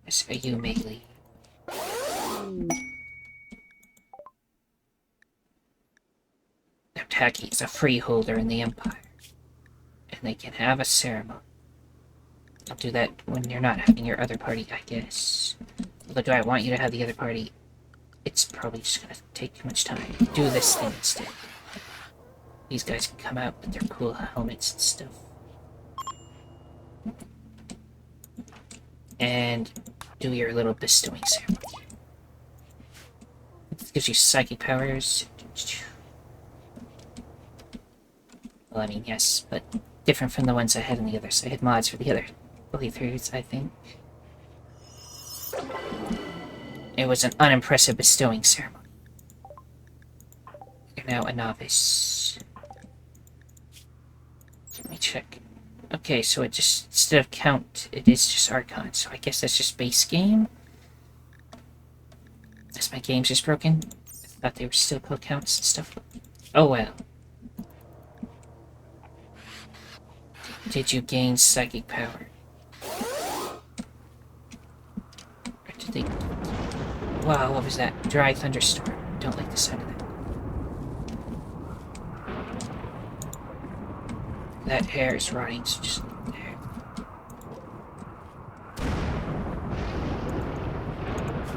Yes, are you melee? Now Taki is a freeholder in the Empire. And they can have a ceremony. I'll do that when you're not having your other party, I guess. Although, do I want you to have the other party? It's probably just gonna take too much time. Do this thing instead. These guys can come out with their cool helmets and stuff. And do your little bestowing ceremony. It gives you psychic powers. Well, I mean, yes, but different from the ones I had on the others. I had mods for the other playthroughs, I think. It was an unimpressive bestowing ceremony. You're now a novice. Let me check. Okay, so it just, instead of count, it is just Archon. So I guess that's just base game. Is my game's just broken? I thought they were still called counts and stuff. Oh well. Did you gain psychic power? Or did they... Wow, what was that? Dry thunderstorm. Don't like the sound of that. That hair is rotting, so just leave it there.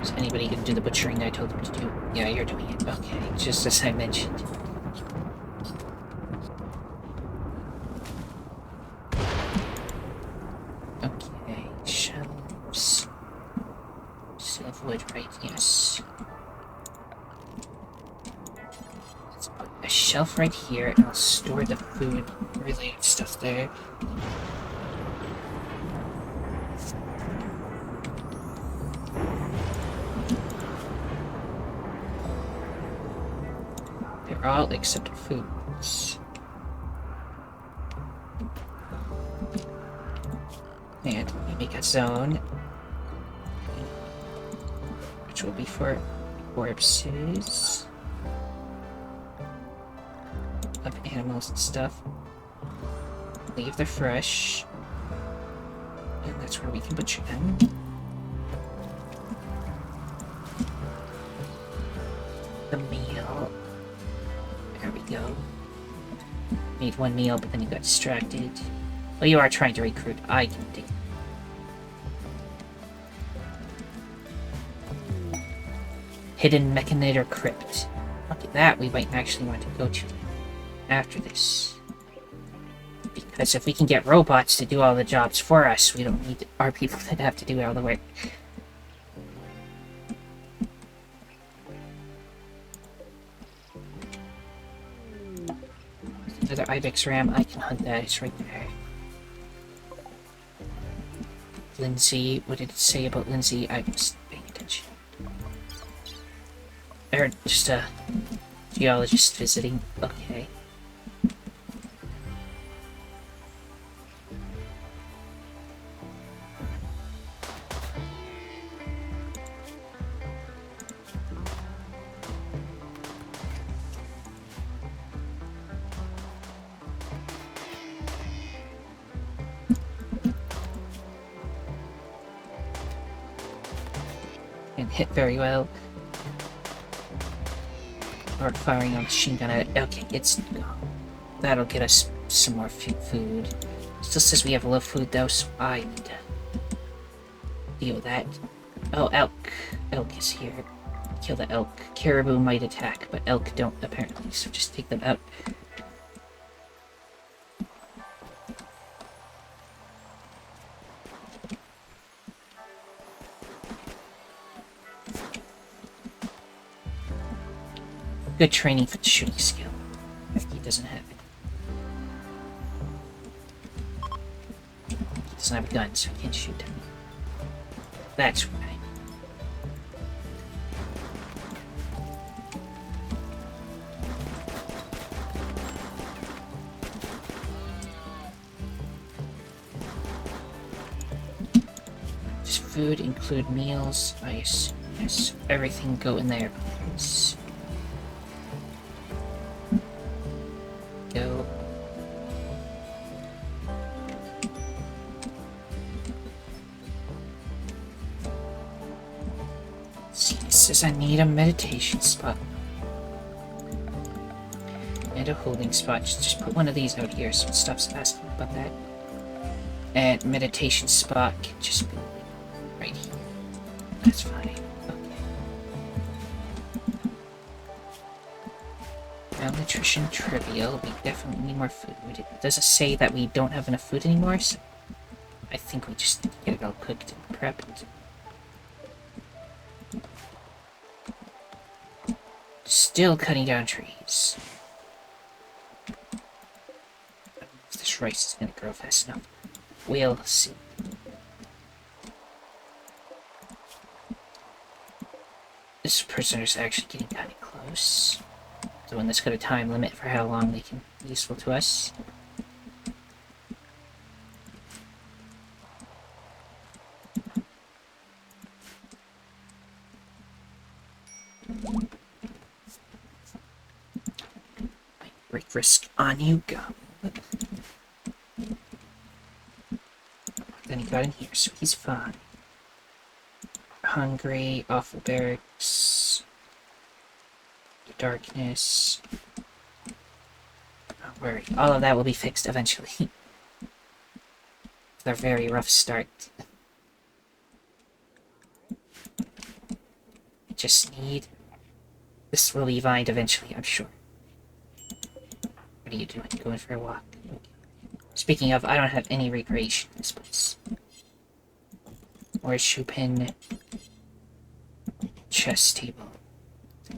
Is anybody gonna do the butchering I told them to do? Yeah, you're doing it. Okay, just as I mentioned. Okay, shelves. Still have wood, right? Yes. Let's put a shelf right here, and I'll store the food-related stuff there. They're all except foods. And we make a zone, which will be for corpses of animals and stuff. Leave they're fresh, and that's where we can butcher them. The meal. There we go. Made one meal, but then you got distracted. Well, you are trying to recruit. I can do. Hidden Mechanator Crypt. Look at that, we might actually want to go to after this. Because if we can get robots to do all the jobs for us, we don't need our people that have to do all the work. another ibex ram. I can hunt that. It's right there. Lindsay, what did it say about Lindsay? I was paying attention. Or just a geologist visiting. Okay. And hit very well. Or firing a machine gun at it. Okay, it's gone. That'll get us some more food. Still says we have low food though, so I need to deal with that. Oh, elk. Elk is here. Kill the elk. Caribou might attack, but elk don't apparently, so just take them out. Good training for the shooting skill. He doesn't have it. He doesn't have a gun, so he can't shoot him. That's right. Does food include meals? I assume yes. Everything go in there, please. Go. See, it says I need a meditation spot. And a holding spot. Just put one of these out here so it stops asking about that. And meditation spot can just be right here. That's fine. Malnutrition trivial. We definitely need more food. It doesn't say that we don't have enough food anymore, so I think we just need to get it all cooked and prepped. Still cutting down trees. I don't know if this rice is gonna grow fast enough. We'll see. This prisoner's actually getting kind of close. So when this got a time limit for how long they can be useful to us. Break risk on you, go. Then he got in here, so he's fine. Hungry, awful barracks. Darkness. Don't worry, all of that will be fixed eventually. They're very rough start. Just need... This will be vined eventually, I'm sure. What are you doing? Going for a walk? Okay. Speaking of, I don't have any recreation in this place. Where's Chupin? Chess table.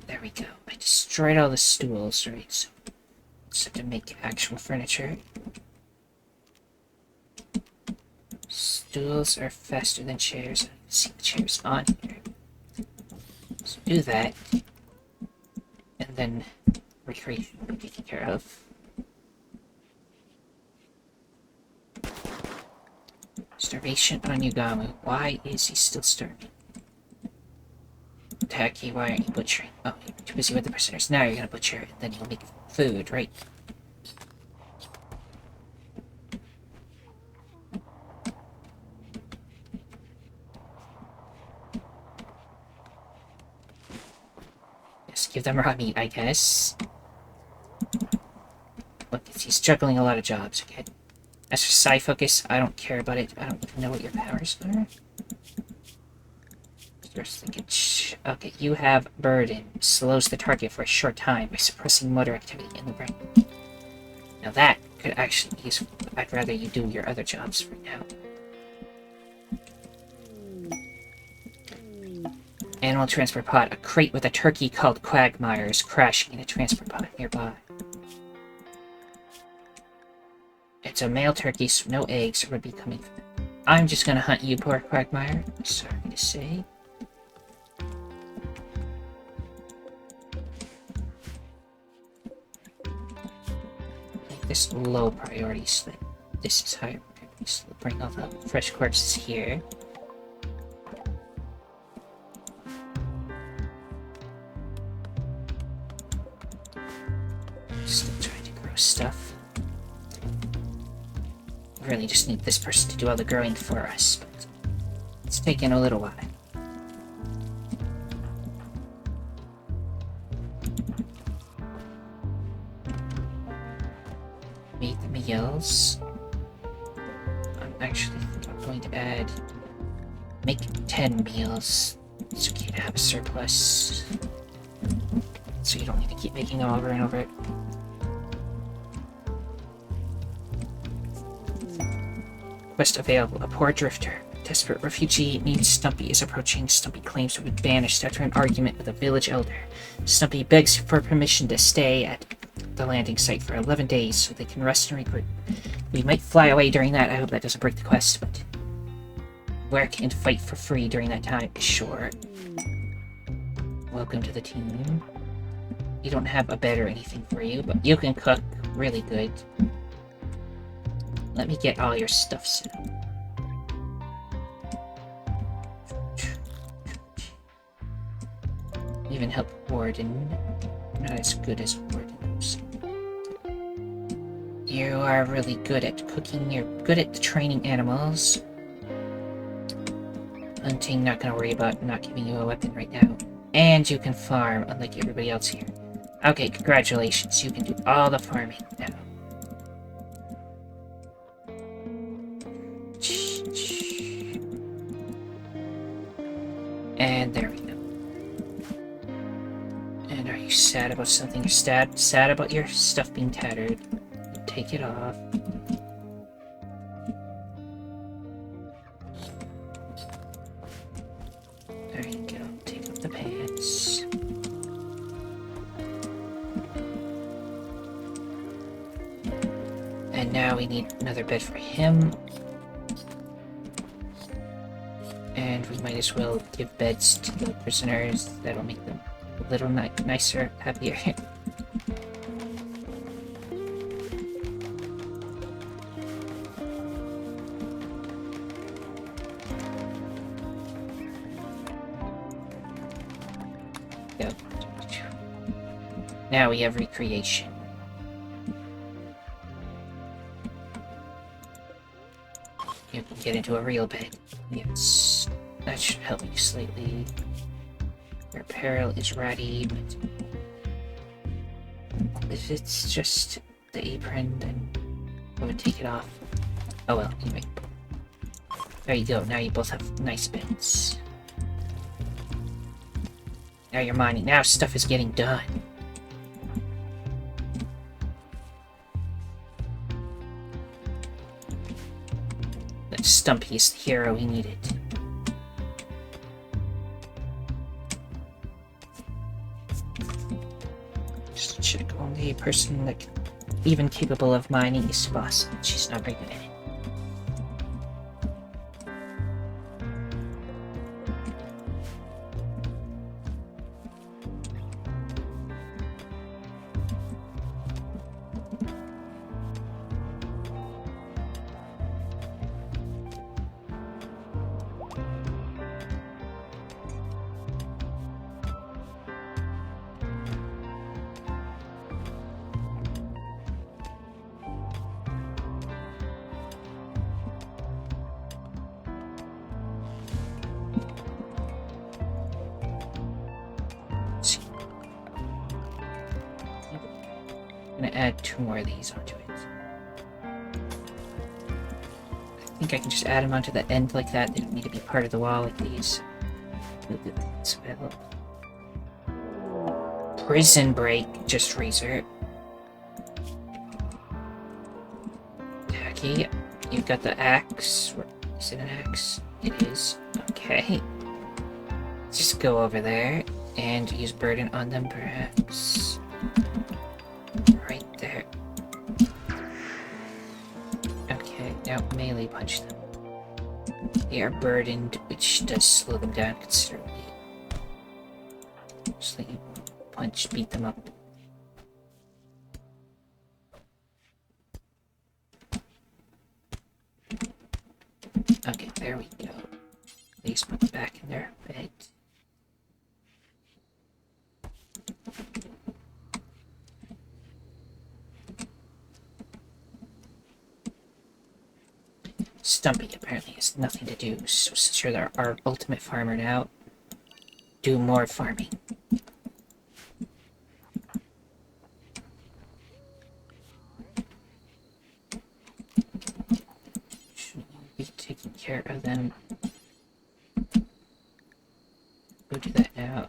There we go. I destroyed all the stools, right? So let's have to make actual furniture. Stools are faster than chairs. I don't see the chairs on here. So do that. And then recreation will be taken care of. Starvation on Yugamu. Why is he still starving? Tacky, why aren't you butchering? Oh, you're too busy with the prisoners. Now you're gonna butcher, and then you'll make food, right? Yes, give them raw meat, I guess. Look, he's juggling a lot of jobs, okay? As for Psi Focus, I don't care about it. I don't even know what your powers are. Just thinking, okay, you have Burden. Slows the target for a short time by suppressing motor activity in the brain. Now that could actually be useful, but I'd rather you do your other jobs for now. Animal transport pod. A crate with a turkey called Quagmire is crashing in a transport pod nearby. It's a male turkey, so no eggs would be coming from it. I'm just gonna hunt you, poor Quagmire. Sorry to say. Make this low priority so that this is higher priority. So we'll bring all the fresh corpses here. Still trying to grow stuff. We really just need this person to do all the growing for us, but it's taking a little while. Made the meals. I'm actually going to make 10 meals. It's okay to have a surplus, so you don't need to keep making them over and over. Quest available. A poor drifter. Desperate refugee needs Stumpy is approaching. Stumpy claims to be banished after an argument with a village elder. Stumpy begs for permission to stay at the landing site for 11 days so they can rest and regroup. We might fly away during that. I hope that doesn't break the quest, but work and fight for free during that time. Sure. Welcome to the team. You don't have a bed or anything for you, but you can cook really good. Let me get all your stuff set up. Even help Warden. Not as good as Wardens. You are really good at cooking. You're good at training animals. Hunting, not gonna worry about not giving you a weapon right now. And you can farm, unlike everybody else here. Okay, congratulations. You can do all the farming now. And there we go. And are you sad about something? You're sad about your stuff being tattered. Take it off. There you go. Take off the pants. And now we need another bed for him. And we might as well give beds to the prisoners. That'll make them a little nicer, happier. Go. Now we have recreation. You can get into a real bed. Yes, that should help you slightly. Your apparel is ratty, but if it's just the apron, then I would take it off. Oh well, anyway. There you go, now you both have nice beds. Now you're mining. Now stuff is getting done. That Stumpy is the hero we needed. Just to check, only a person that even capable of mining is boss. She's not very good at it. I'm gonna add 2 more of these onto it. I think I can just add them onto the end like that. They don't need to be part of the wall like these. We'll do that as well. Prison break, just razor. Okay, you've got the axe. Is it an axe? It is. Okay. Just go over there and use burden on them, perhaps. Right there. melee punch them. They are burdened, which does slow them down considerably. Just let you punch, beat them up. Okay, there we go. At least put them back in their bed. Stumpy apparently has nothing to do, so since you're our ultimate farmer now, do more farming. Shouldn't you be taking care of them? Go do that now.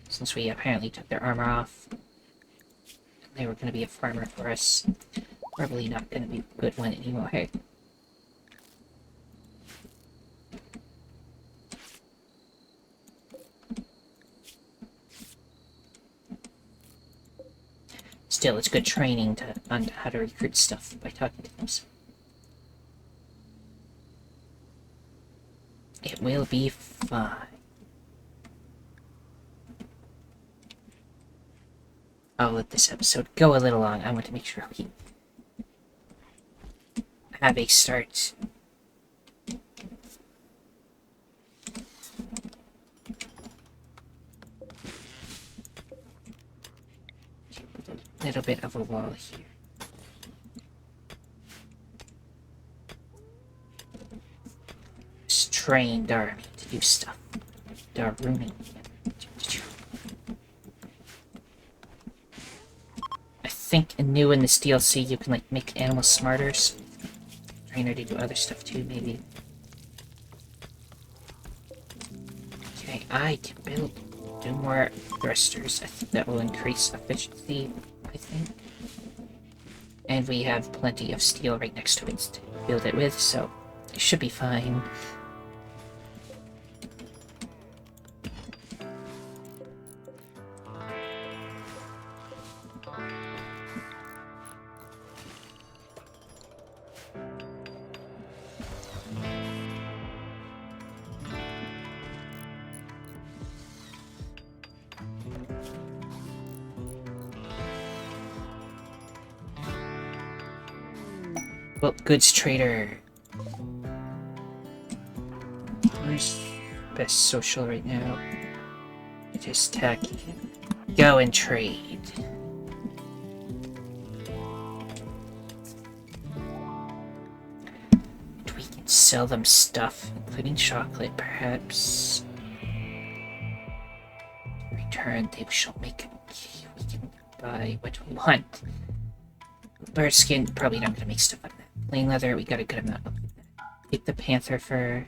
Since we apparently took their armor off, they were going to be a farmer for us. Probably not going to be a good one anymore. Hey. Still, it's good training on how to recruit stuff by talking to them. So. It will be fine. I'll let this episode go a little long. I want to make sure we have a start. A little bit of a wall here. Just trained army to do stuff. Darooning. I think new in this DLC you can like make animals smarter. So trainer to do other stuff too, maybe. Okay, I can do more thrusters. I think that will increase efficiency, I think. And we have plenty of steel right next to it to build it with, so it should be fine. Well, goods trader. Where's best social right now? It is tacky. Go and trade. And we can sell them stuff, including chocolate, perhaps. In return, they shall make. We can buy what we want. Bird skin, probably not gonna make stuff out of that. Plain leather, we got a good amount of that. Take the panther fur.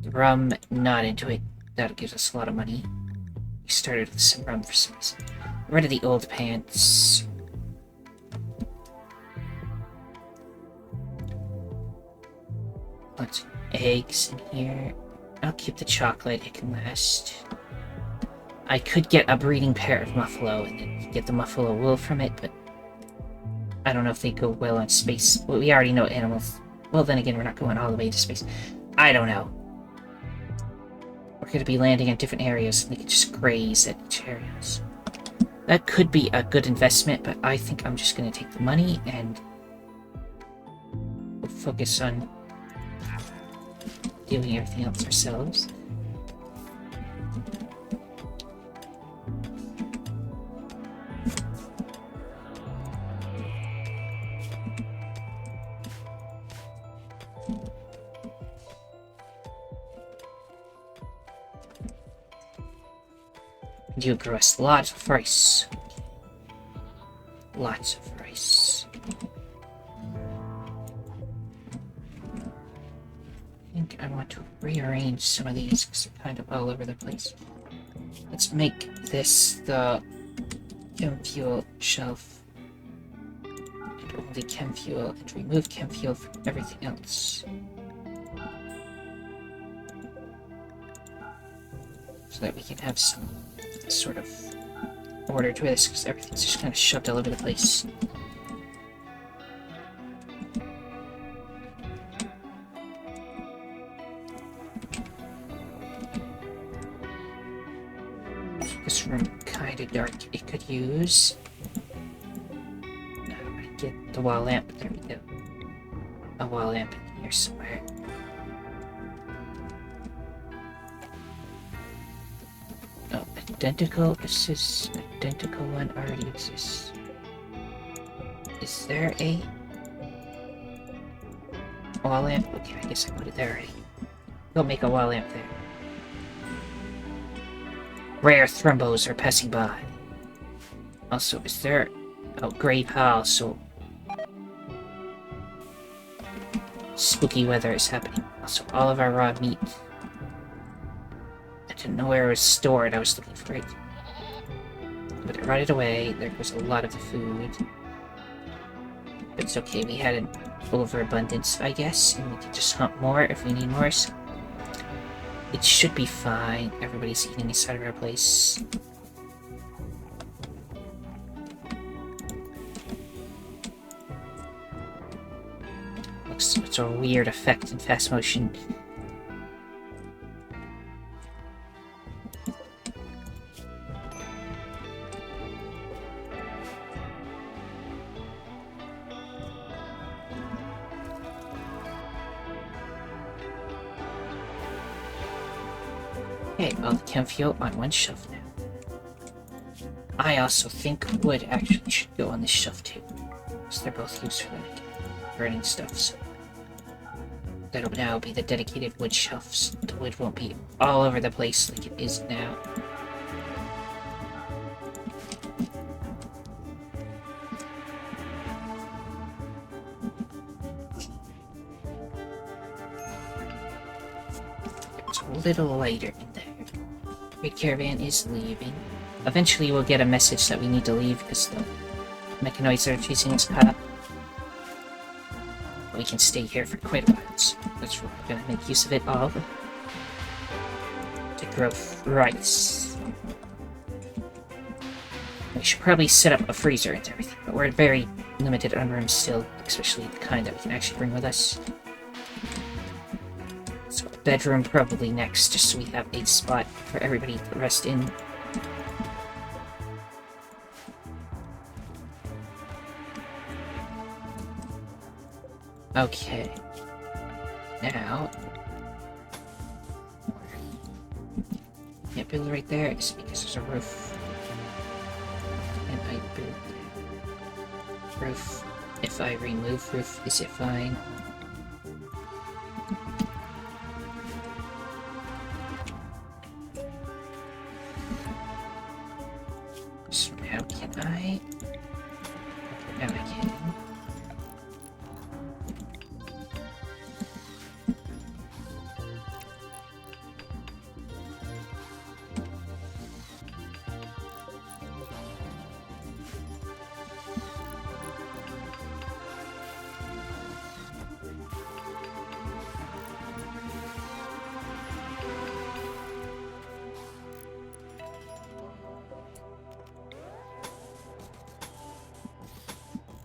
The rum, not into it. That gives us a lot of money. We started with some rum for some reason. Get rid of the old pants. Lots of eggs in here. I'll keep the chocolate, it can last. I could get a breeding pair of muffalo and then get the muffalo wool from it, but I don't know if they go well on space. Well, we already know animals. Well, then again, we're not going all the way to space. I don't know. We're going to be landing in different areas, and they can just graze at each areas. That could be a good investment, but I think I'm just going to take the money and we'll focus on doing everything else ourselves. You grow us lots of rice. Lots of rice. I think I want to rearrange some of these because they're kind of all over the place. Let's make this the chem fuel shelf. And only chem fuel, and remove chem fuel from everything else. So that we can have some sort of order to this, because everything's just kind of shoved all over the place. dark. It could use... How do I get the wall lamp? There we go. A wall lamp in here somewhere. Oh, identical. This is identical one already exists. Is there a wall lamp? Okay, I guess I put it there already. Go make a wall lamp there. Rare thrumbos are passing by. Also, is there... Oh, Grey Pal, so... Spooky weather is happening. Also, all of our raw meat. I didn't know where it was stored. I was looking for it. But it rotted away. There was a lot of the food. But it's okay. We had an overabundance, I guess. And we can just hunt more if we need more. So it should be fine. Everybody's eating inside of our place. Looks it's a weird effect in fast motion. Okay, all the chem fuel on one shelf now. I also think wood actually should go on this shelf too. Because they're both used for like burning stuff, so that'll now be the dedicated wood shelves. The wood won't be all over the place like it is now. It's a little lighter in there. Great Caravan is leaving. Eventually we'll get a message that we need to leave because the mechanoids that are chasing us caught up. We can stay here for quite a while, so that's what we're gonna make use of it all. To grow rice. We should probably set up a freezer and everything, but we're very limited on room still, especially the kind that we can actually bring with us. So bedroom probably next, just so we have a spot for everybody to rest in. Okay. Now... Can't build right there, it's because there's a roof. And I build roof. If I remove roof, is it fine? So now can I... Now I can...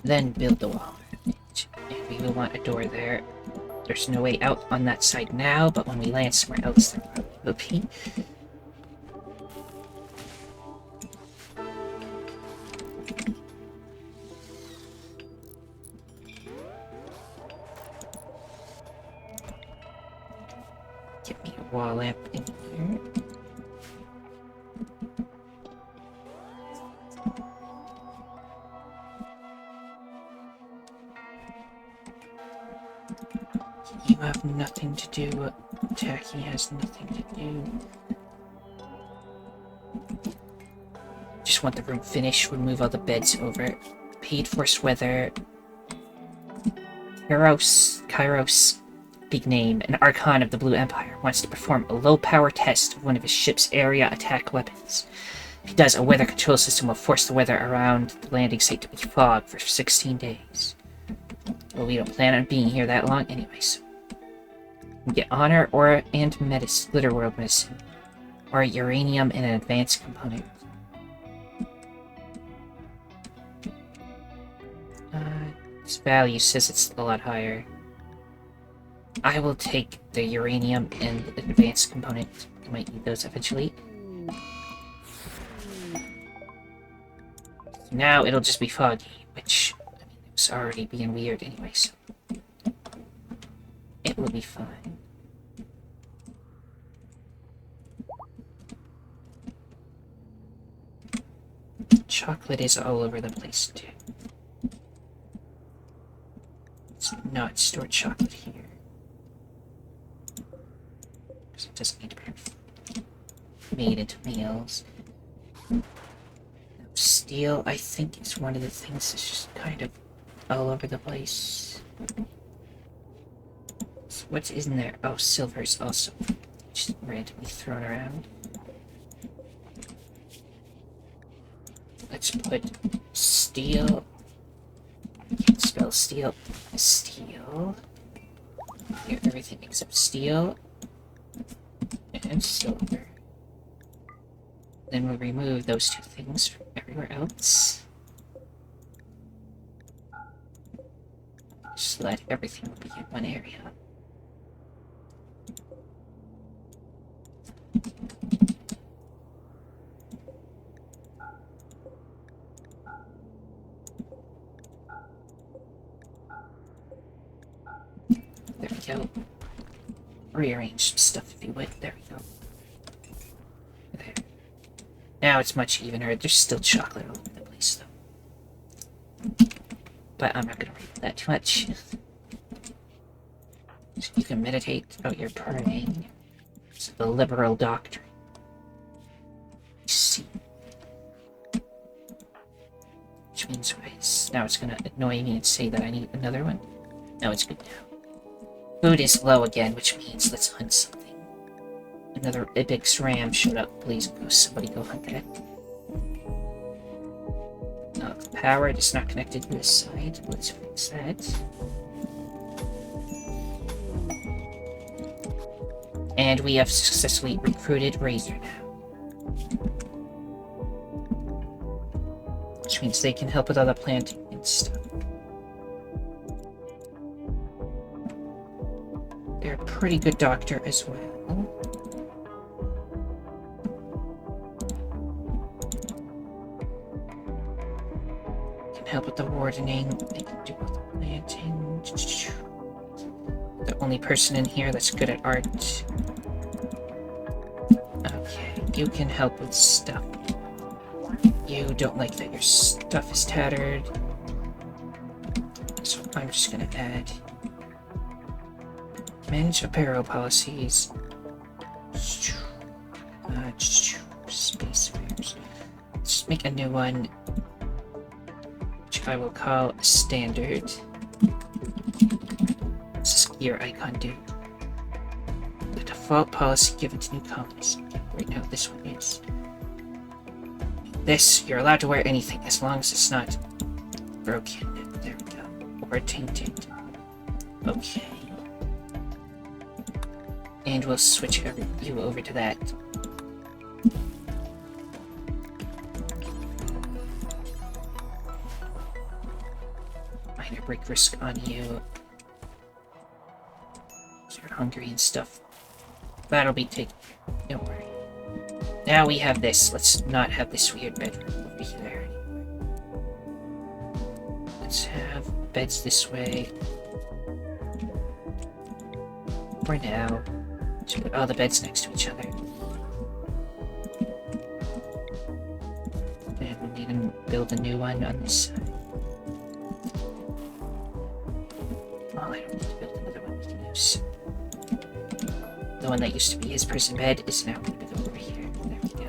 Then build the wall. And we will want a door there. There's no way out on that side now, but when we land somewhere else, there probably will be. Get me a wall lamp in here. You have nothing to do. Tacky has nothing to do. Just want the room finished. We'll move all the beds over. Paid Force Weather. Kairos, big name, an Archon of the Blue Empire, wants to perform a low-power test of one of his ship's area attack weapons. If he does, a weather control system will force the weather around the landing site to be fog for 16 days. Well, we don't plan on being here that long anyway, so... We get honor, aura, and medicine, glitter world medicine, or uranium and an advanced component. This value says it's a lot higher. I will take the uranium and the advanced component. I might need those eventually. Now it'll just be foggy, which, I mean, it was already being weird anyway, so it will be fine. Chocolate is all over the place, too. Let's not store chocolate here. Because it doesn't need to be made into meals. Steel, I think, is one of the things that's just kind of all over the place. So what's in there? Oh, silver is also just randomly thrown around. Let's put steel. I can't spell steel. Steel. Here, everything except steel and silver. Then we'll remove those two things from everywhere else. Just let everything be in one area. There we go. Rearrange some stuff if you would. There we go. There. Now it's much evener. There's still chocolate all over the place, though. But I'm not going to read that too much. So you can meditate. Oh, you're praying. It's the liberal doctrine. I see. Which means now it's going to annoy me and say that I need another one. No, it's good now. Food is low again, which means let's hunt something. Another Ibix ram showed up. Please go, somebody go hunt that. The power is not connected to this side. Let's fix that. And we have successfully recruited Razor now. Which means they can help with all the planting and stuff. They're a pretty good doctor as well. Help with the wardening. They can do all the planting. The only person in here that's good at art. Okay, you can help with stuff. You don't like that your stuff is tattered. So I'm just gonna add manage apparel policies. Space fairs. Let's make a new one. I will call standard. What's this gear icon do? The default policy given to newcomers. Right now, this one is. This, you're allowed to wear anything as long as it's not broken. There we go. Or tainted. Okay. And we'll switch you over to that. Break risk on you. So you're hungry and stuff. That'll be taken care of. Don't worry. Now we have this. Let's not have this weird bedroom over here. Let's have beds this way. For now. Let's put all the beds next to each other. And we need to build a new one on this side. I don't need to build another one we can use. The one that used to be his prison bed is now going to go over here. There we go.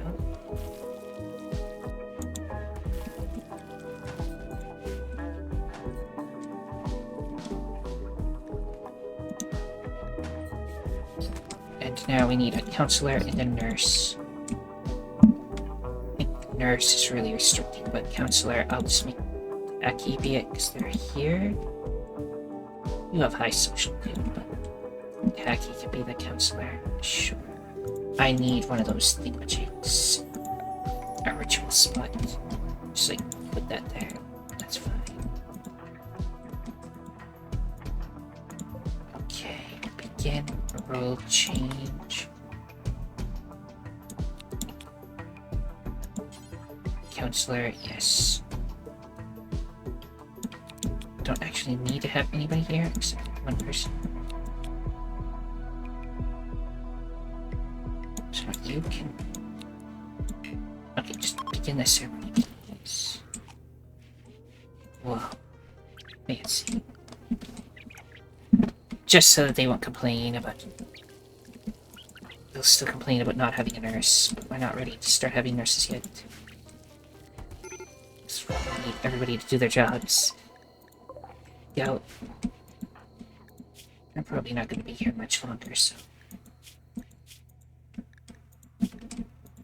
And now we need a counselor and a nurse. I think nurse is really restricting, but counselor, I'll just make Aki be it because they're here. You have high social too, but Haki could be the counselor. Sure. I need one of those thingamajigs. A ritual spot. Just like put that there. That's fine. Okay. Begin role change. Counselor, yes. don't actually need to have anybody here except one person. So you can... Okay, just begin the ceremony, please. Whoa. Fancy. Just so that they won't complain about... They'll still complain about not having a nurse, but we're not ready to start having nurses yet. Just need everybody to do their jobs. Yo. I'm probably not going to be here much longer, so...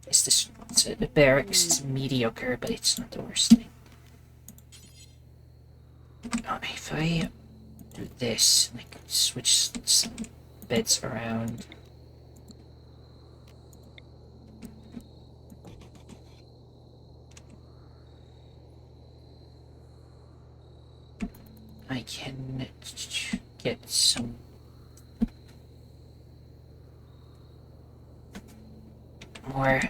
It's a barracks, it's mediocre, but it's not the worst thing. If I do this, like, switch some beds around... I can get some more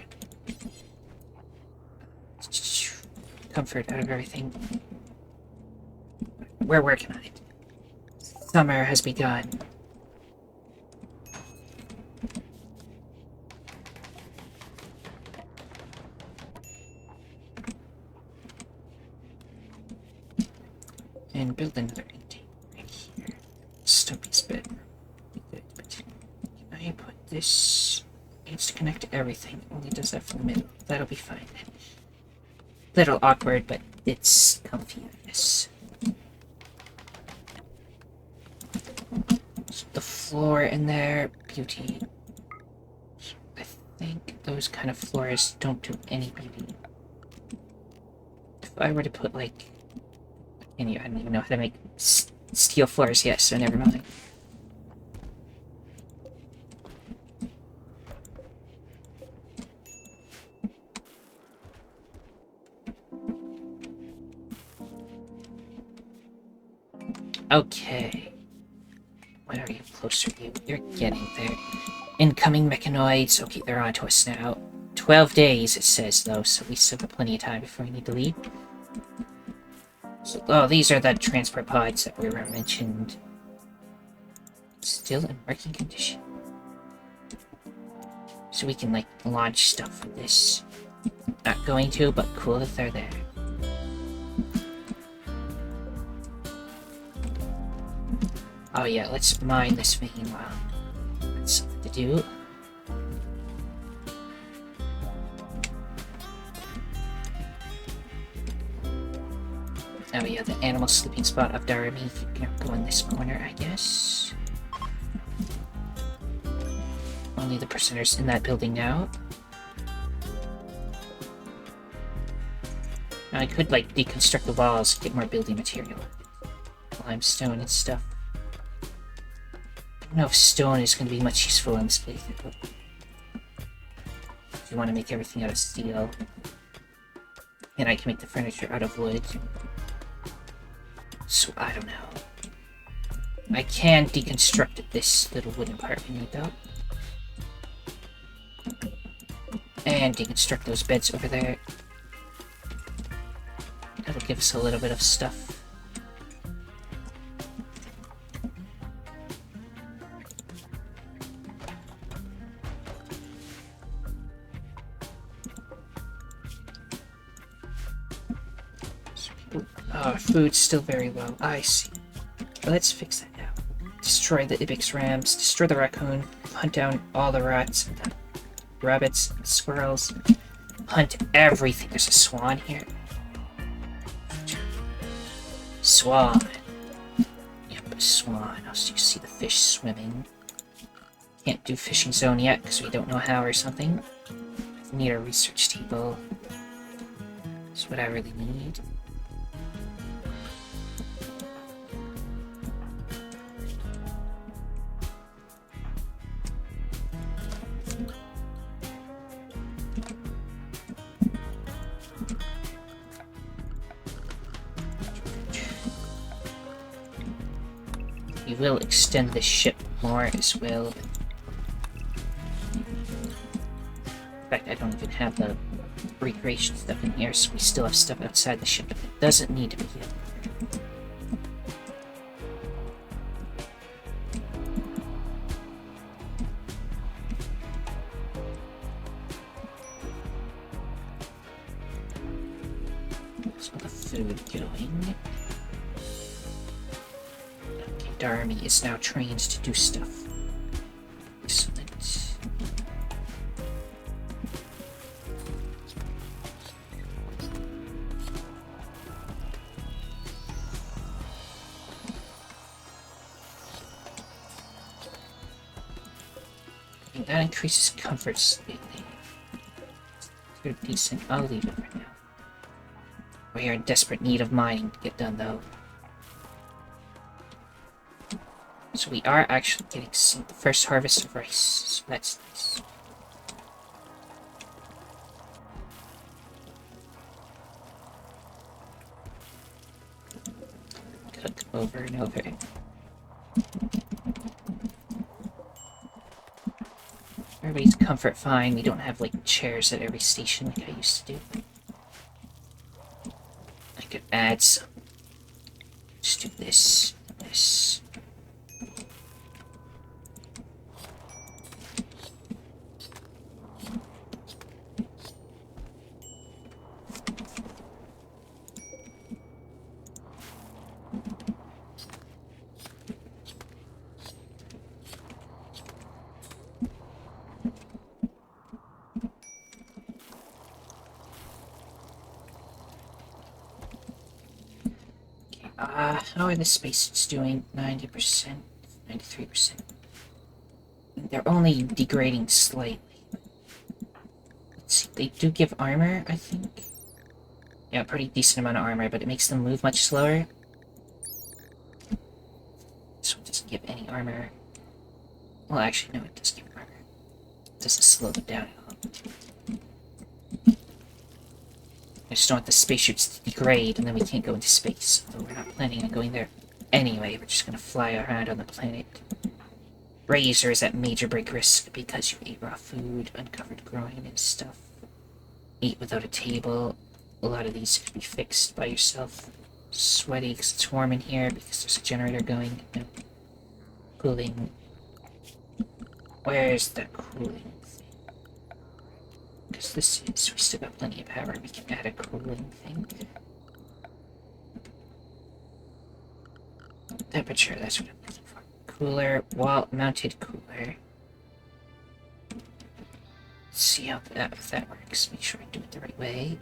comfort out of everything. We're working on it. Summer has begun. And build another intake right here. Stumpy's bedroom. Good, but can I put this? Needs to connect to everything. It only does that from the middle. That'll be fine. Little awkward, but it's comfy, I guess. So the floor in there, beauty. I think those kind of floors don't do any beauty. If I were to put like... I don't even know how to make steel floors yet, so never mind. Okay. When are you closer? You're getting there. Incoming mechanoids. Okay, they're onto us now. 12 days, it says, though, so we still have plenty of time before we need to leave. So, oh, these are the transport pods that were mentioned. Still in working condition. So we can, like, launch stuff with this. Not going to, but cool if they're there. Oh yeah, let's mine this vein while that's something to do. Oh yeah, the animal sleeping spot of Darami can go in this corner, I guess. Only the prisoners in that building now. Now I could, like, deconstruct the walls, get more building material. Limestone and stuff. I don't know if stone is going to be much useful in this playthrough, but if you want to make everything out of steel, and I can make the furniture out of wood. So, I don't know. I can deconstruct this little wooden part we need, though. And deconstruct those beds over there. That'll give us a little bit of stuff. Oh, food's still very low. I see. Let's fix that now. Destroy the Ibex rams, destroy the raccoon, hunt down all the rats, the rabbits, the squirrels, hunt everything. There's a swan here. Swan. Yep, a swan. Oh, so you see the fish swimming. Can't do fishing zone yet because we don't know how or something. I need a research table. That's what I really need. We will extend this ship more as well. In fact, I don't even have the recreation stuff in here, so we still have stuff outside the ship that doesn't need to be here. all the food going. Okay, Darmy is now trained to do stuff. Excellent. And that increases comfort slightly. They're decent. I'll leave it for now. We are in desperate need of mining to get done, though. So we are actually getting the first harvest of rice, so that's nice. Cook over and over. Everybody's comfort fine. We don't have, like, chairs at every station like I used to do. I could add some. Just do this, this. How are the spacesuits doing? 90%, 93%. They're only degrading slightly. Let's see, they do give armor, I think. Yeah, a pretty decent amount of armor, but it makes them move much slower. This one doesn't give any armor. Well, actually, no, it does give armor. It doesn't slow them down at all. I just don't want the spaceships to degrade, and then we can't go into space. Although we're not planning on going there anyway. We're just gonna fly around on the planet. Razor is at major break risk because you ate raw food, uncovered groin and stuff. Ate without a table. A lot of these could be fixed by yourself. Sweaty because it's warm in here because there's a generator going. No. Cooling. Where's the cooling? Because this is, we still got plenty of power, we can add a cooling thing. Temperature, that's what I'm looking for. Cooler, wall-mounted cooler. Let's see how if that works. Make sure I do it the right way.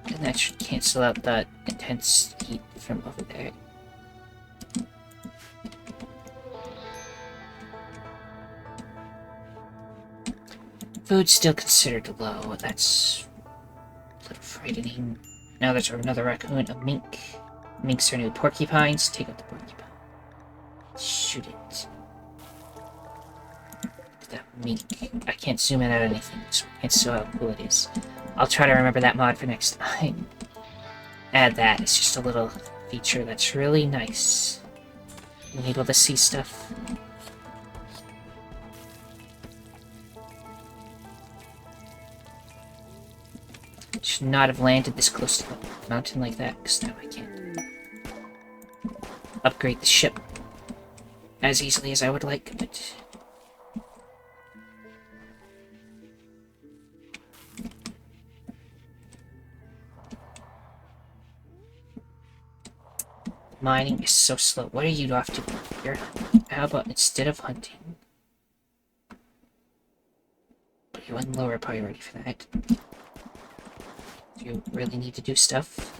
And that should cancel out that intense heat from over there. Food's still considered low. That's a little frightening. Now there's another raccoon, a mink. Minks are new porcupines. Take out the porcupine. Shoot it. Look at that mink. I can't zoom in at anything, so I can't see how cool it is. I'll try to remember that mod for next time. Add that. It's just a little feature that's really nice. Being able to see stuff. Should not have landed this close to the mountain like that, because now I can't upgrade the ship as easily as I would like, but... Mining is so slow. What are you off to here? How about instead of hunting? Put you on lower priority for that. You really need to do stuff.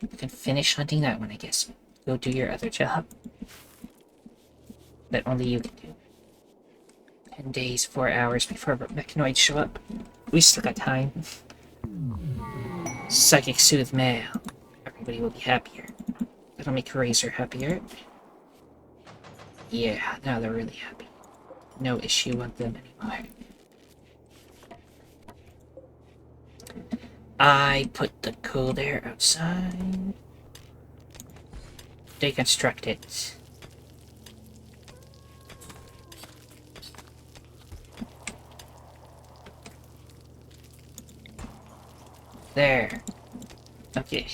You can finish hunting that one, I guess. Go do your other job. That only you can do. 10 days, 4 hours before mechanoids show up. We still got time. Psychic Soothe Mail. Everybody will be happier. That'll make Razor happier. Yeah, now they're really happy. No issue with them anymore. I put the coal there outside. Deconstruct it. There. Okay.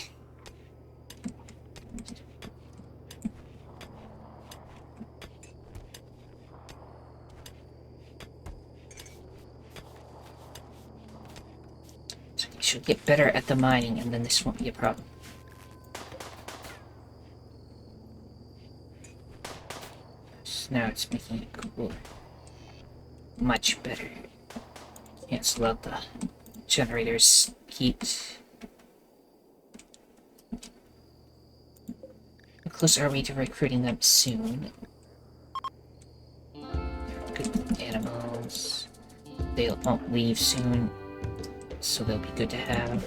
she'll get better at the mining, and then this won't be a problem. So now it's making it cooler. Much better. Cancel out the generator's heat. How close are we to recruiting them soon? Good animals. They won't leave soon, so they'll be good to have.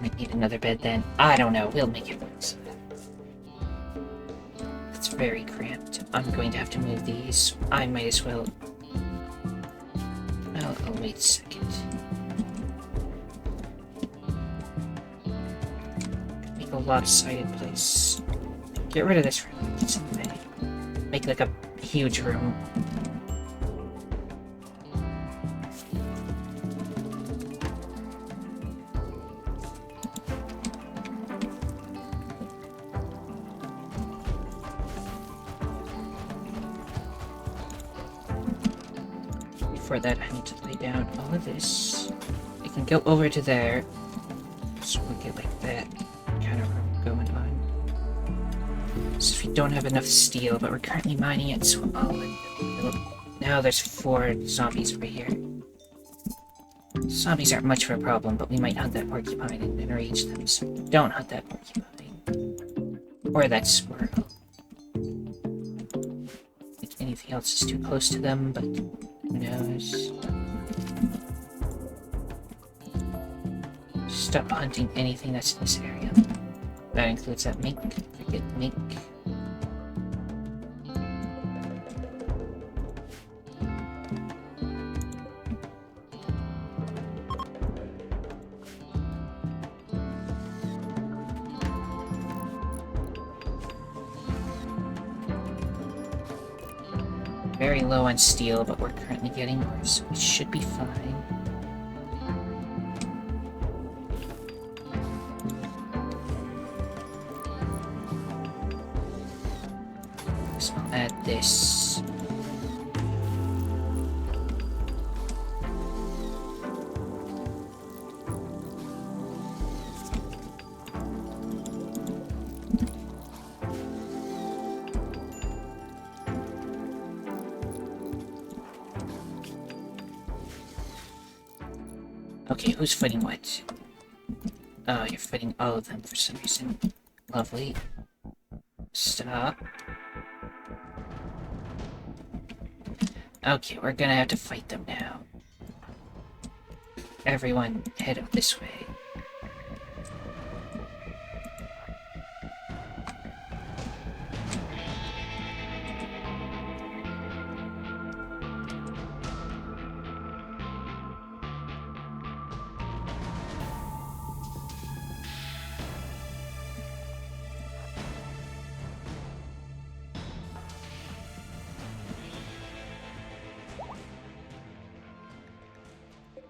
Might need another bed then. I don't know. We'll make it work. So it's very cramped. I'm going to have to move these. I might as well. Well, I'll wait a second. Make a lopsided place. Get rid of this room. It's in the way. Make like a huge room. For that, I need to lay down all of this. I can go over to there, so we'll get like that kind of room going on. So if we don't have enough steel, but we're currently mining it, so now there's 4 zombies over here. Zombies aren't much of a problem, but we might hunt that porcupine and enrage them, so don't hunt that porcupine. Or that squirrel. If anything else is too close to them, but who knows? Stop hunting anything that's in this area. That includes that mink. Forget mink. Very low on steel, but we're currently getting more, so it should be fine. So I'll add this. Okay, who's fighting what? Oh, you're fighting all of them for some reason. Lovely. Stop. Okay, we're gonna have to fight them now. Everyone, head up this way.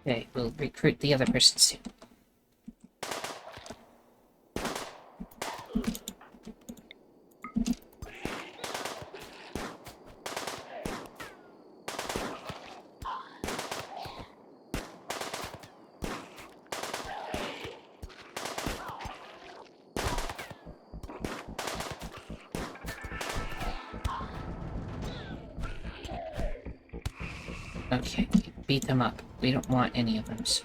Okay, we'll recruit the other person soon. Okay, beat them up. We don't want any of them, so...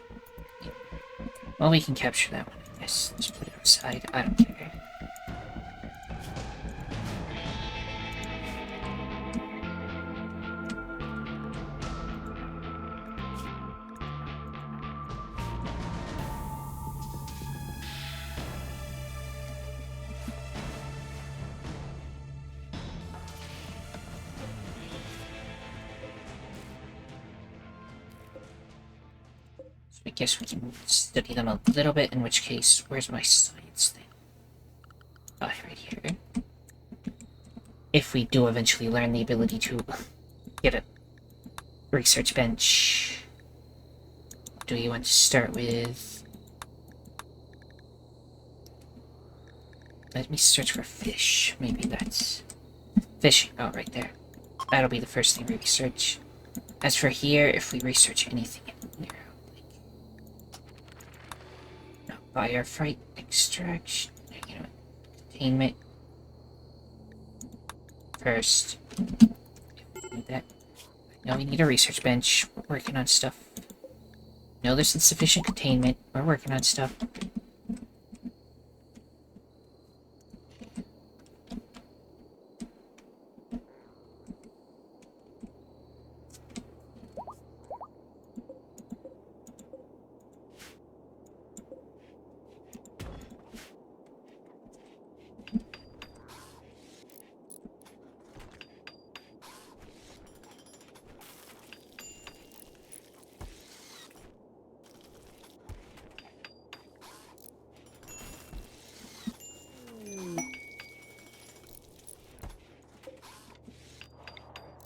Well, we can capture that one, I guess. Just put it outside. I don't care. I guess we can study them a little bit, in which case, where's my science thing? Oh, right here. If we do eventually learn the ability to get a research bench, do you want to start with... Let me search for fish. Maybe that's Fishing. Oh, right there. That'll be the first thing we research. As for here, if we research anything in here, no, firefight, extraction, you know, containment. First, need that. Now we need a research bench. We're working on stuff. No, there's insufficient containment. We're working on stuff.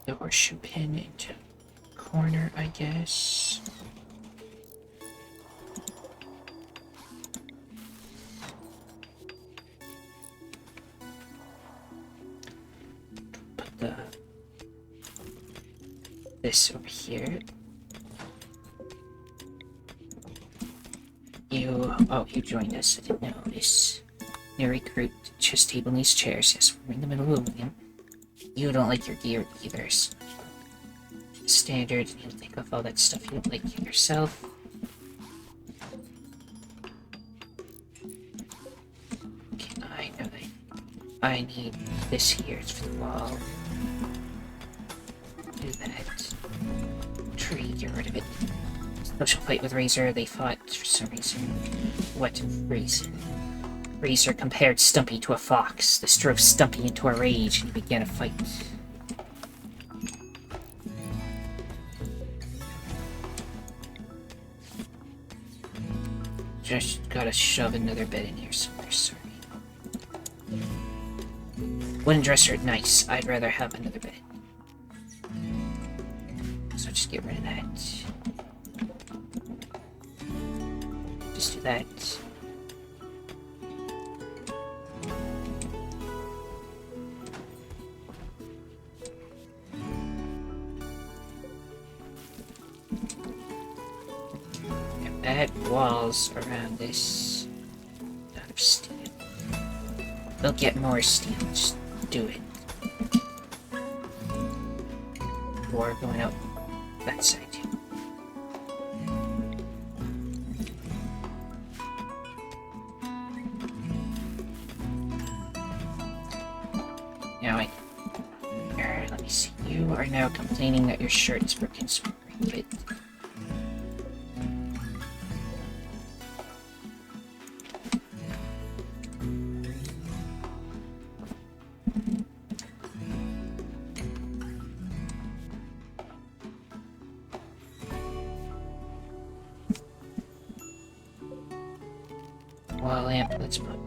The horseshoe pin into corner, I guess. Put this over here. You joined us. I didn't notice. New recruit, chess table needs chairs. Yes, we're in the middle of them. You don't like your gear either. So standard, you'll take off all that stuff you don't like yourself. Okay, I know that I need this here. It's for the wall. Do that. Tree, get rid of it. Social fight with Razor. They fought for some reason. What reason? Razor compared Stumpy to a fox. This drove Stumpy into a rage, and he began a fight. Just gotta shove another bed in here somewhere, sorry. Wooden dresser, nice. I'd rather have another bed. So just get rid of that. Just do that. Add walls around this. Out of steel. They'll get more steel. Just do it. Or going out that side too. Now let me see. You are now complaining that your shirt is broken, so remove it. Wall lamp, let's put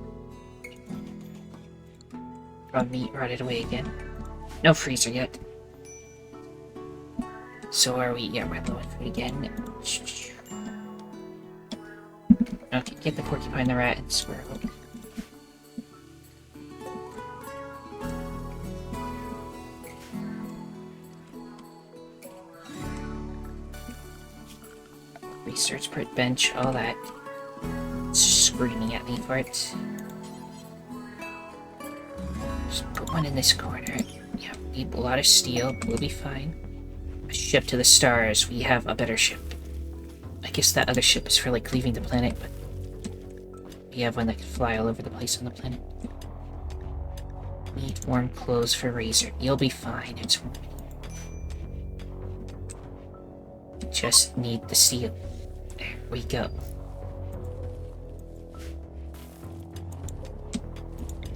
raw meat rotted away again. No freezer yet. So are we? Yeah, we're low on food again. Okay, get the porcupine, the rat, and the squirrel. Research print bench, all that. It's screaming at me for it. Just put one in this corner. Yeah, we need a lot of steel. We'll be fine. A ship to the stars. We have a better ship. I guess that other ship is for like leaving the planet, but we have one that can fly all over the place on the planet. Need warm clothes for Razor. You'll be fine. It's warm. Just need the steel. There we go.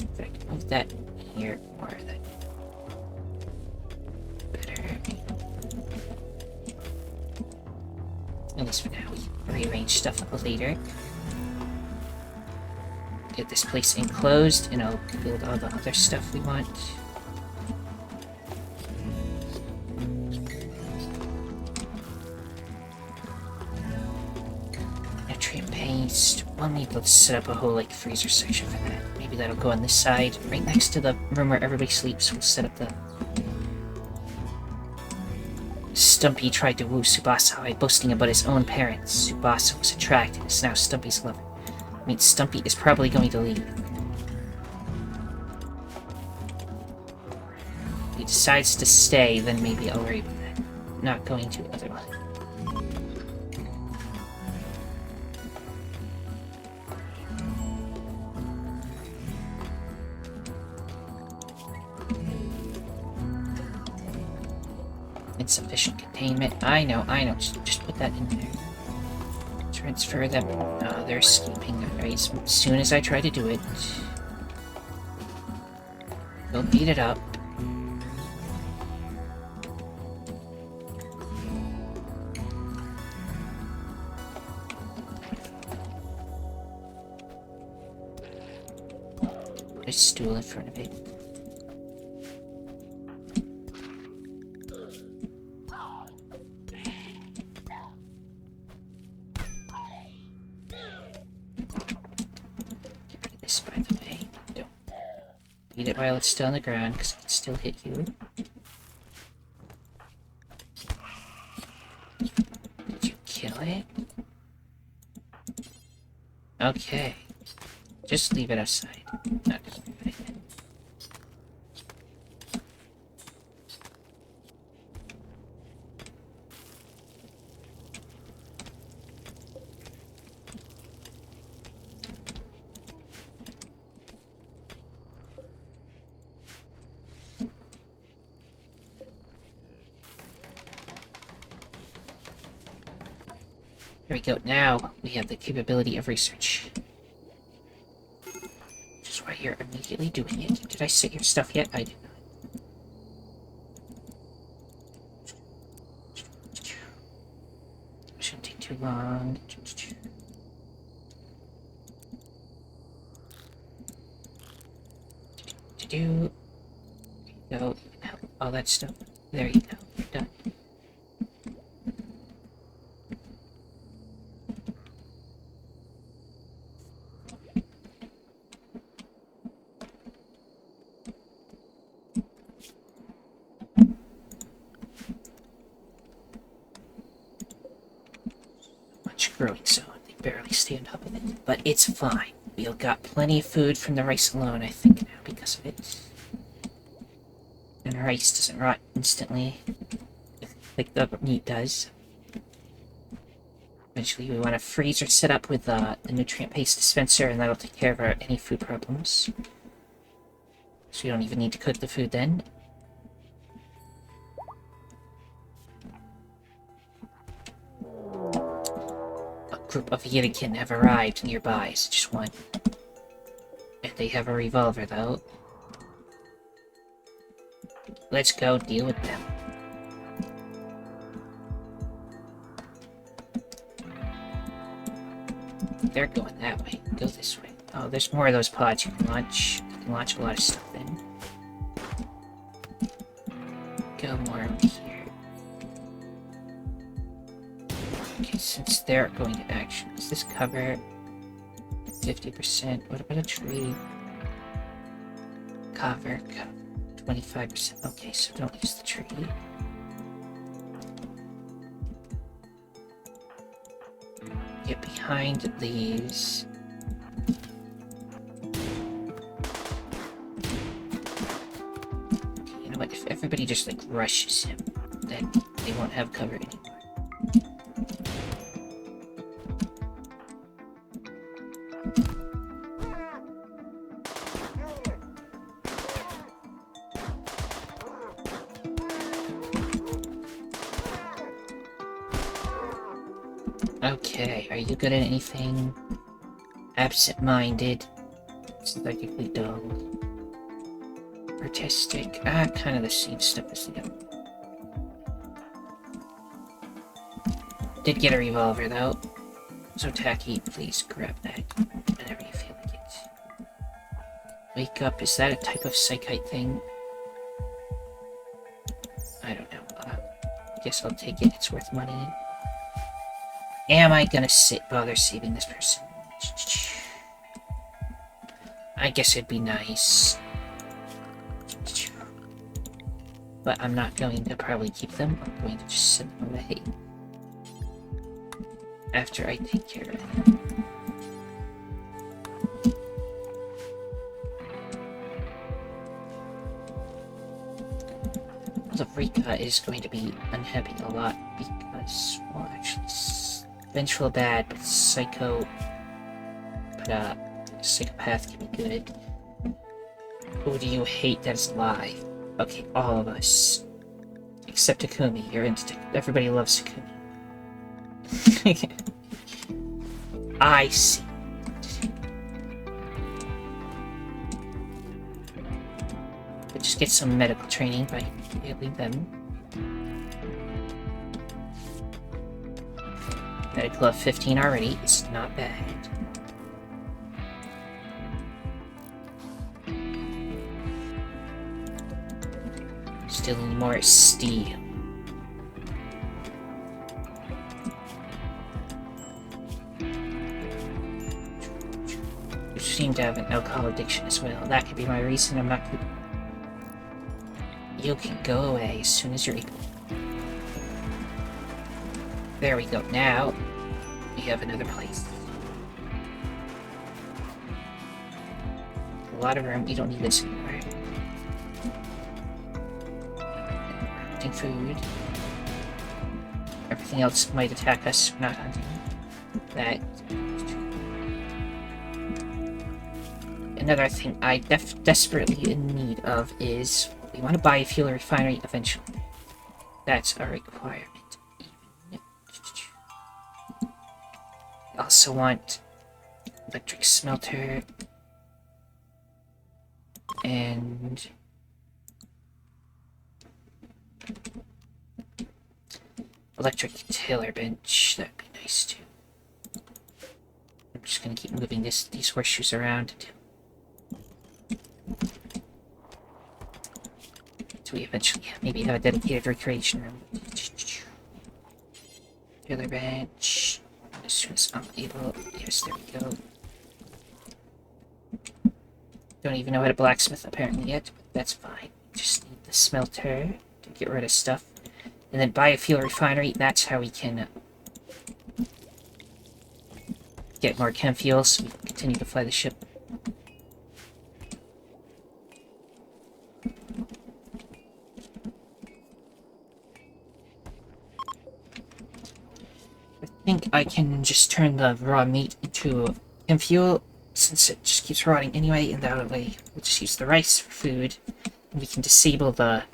In fact, move that here more of that. Better. At least for now, we can rearrange stuff later. Get this place enclosed, and I'll build all the other stuff we want. Nutrient paste. We'll need to set up a whole like freezer section for that. Maybe Maybe that'll go on this side, right next to the room where everybody sleeps. We'll set up the... Stumpy tried to woo Tsubasa by boasting about his own parents. Tsubasa was attracted and is now Stumpy's lover. I mean, Stumpy is probably going to leave. If he decides to stay, then maybe I'll worry about that. Not going to otherwise. Insufficient containment. I know. Just put that in there. Transfer them. Oh, they're escaping. Alright, as soon as I try to do it, they'll beat it up. Put a stool in front of it. Eat it while it's still on the ground, because it can still hit you. Did you kill it? Okay. Just leave it outside. Not just leave it in. There we go. Now we have the capability of research. Which is why you're immediately doing it. Did I set your stuff yet? I did not. Shouldn't take too long. There you go. You can help all that stuff. There you go. You're done. Growing zone. They barely stay on top of it. But it's fine. We've got plenty of food from the rice alone, I think, now, because of it. And rice doesn't rot instantly, like the meat does. Eventually we want a freezer set up with the nutrient paste dispenser, and that'll take care of any food problems. So you don't even need to cook the food then. Group of Yirikin have arrived nearby, so just one. And they have a revolver, though. Let's go deal with them. They're going that way. Go this way. Oh, there's more of those pods you can launch. You can launch a lot of stuff in. Go more over here. Okay, since they're going to action, does this cover 50%? What about a tree? Cover 25%. Okay, so don't use the tree. Get behind these. Okay, you know what? If everybody just like rushes him, then they won't have cover anymore. Okay, are you good at anything? Absent-minded. Psychically dull. Artistic. Kind of the same stuff as the other. Did get a revolver, though. So, Tacky, please grab that whenever you feel like it. Wake up, is that a type of psychite thing? I don't know. Guess I'll take it, it's worth money. Am I gonna bother saving this person? I guess it'd be nice. But I'm not going to probably keep them. I'm going to just send them away. After I take care of them. The Rika is going to be unhappy a lot because, well, actually, vengeful bad, but psycho. But, psychopath can be good. Who do you hate that is alive? Okay, all of us. Except Takumi. You're into everybody loves Takumi. I see. But just get some medical training by failing them. Medical of 15 already. It's not bad. Still need more steel. You seem to have an alcohol addiction as well. That could be my reason I'm not good. You can go away as soon as you're able. There we go. Now, we have another place. A lot of room. We don't need this anymore. Food. Everything else might attack us. We're not hunting. That. Another thing I desperately in need of is we want to buy a fuel refinery eventually. That's a requirement. We also want electric smelter and electric tailor bench. That'd be nice too. I'm just gonna keep moving these horseshoes around until we eventually maybe have a dedicated recreation room. Tailor bench. As soon as I'm able. Yes, there we go. Don't even know how to blacksmith apparently yet, but that's fine. Just need the smelter to get rid of stuff. And then buy a fuel refinery. That's how we can get more chem fuel so we can continue to fly the ship. I think I can just turn the raw meat into chem fuel since it just keeps rotting anyway, and that way we'll just use the rice for food. And we can disable the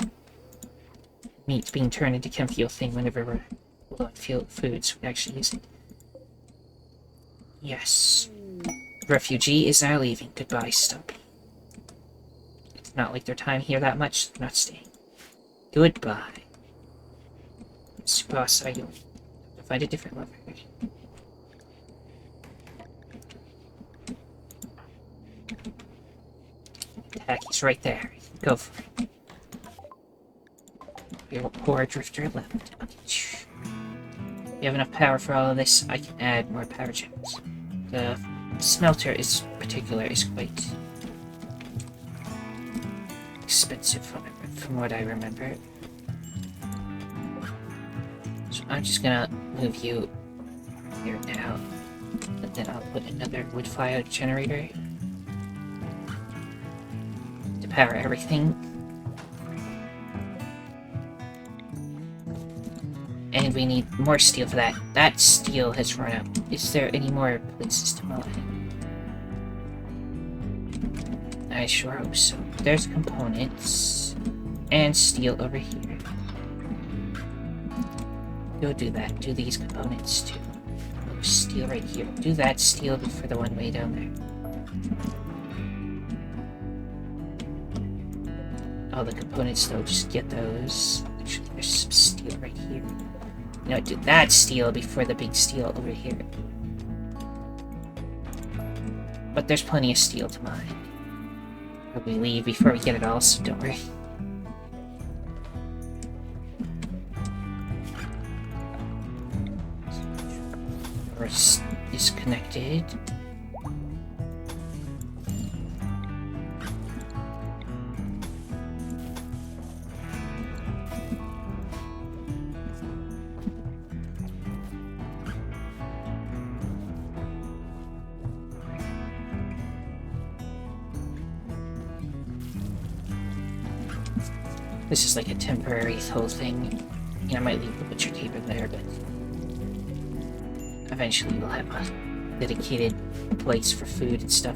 meat being turned into chem fuel thing whenever we're low on food, so we actually use it. Yes. Refugee is now leaving. Goodbye, Stumpy. It's not like their time here that much. They're not staying. Goodbye. Tsubasa, you'll have to find a different lover. He's right there. Go for it. Your poor drifter left. You have enough power for all of this. I can add more power gems. The smelter is quite expensive from what I remember. So I'm just gonna move you here now. And then I'll put another wood fire generator to power everything. And we need more steel for that. That steel has run out. Is there any more places to mine? I sure hope so. There's components and steel over here. Go do that. Do these components too. Oh, steel right here. Do that steel for the one way down there. All the components though, just get those. Actually, there's some steel right here. No, do that steel before the big steel over here. But there's plenty of steel to mine. Probably leave before we get it all, so don't worry. First is connected. This is like a temporary whole thing. You know, I might leave the butcher table there, but eventually we'll have a dedicated place for food and stuff.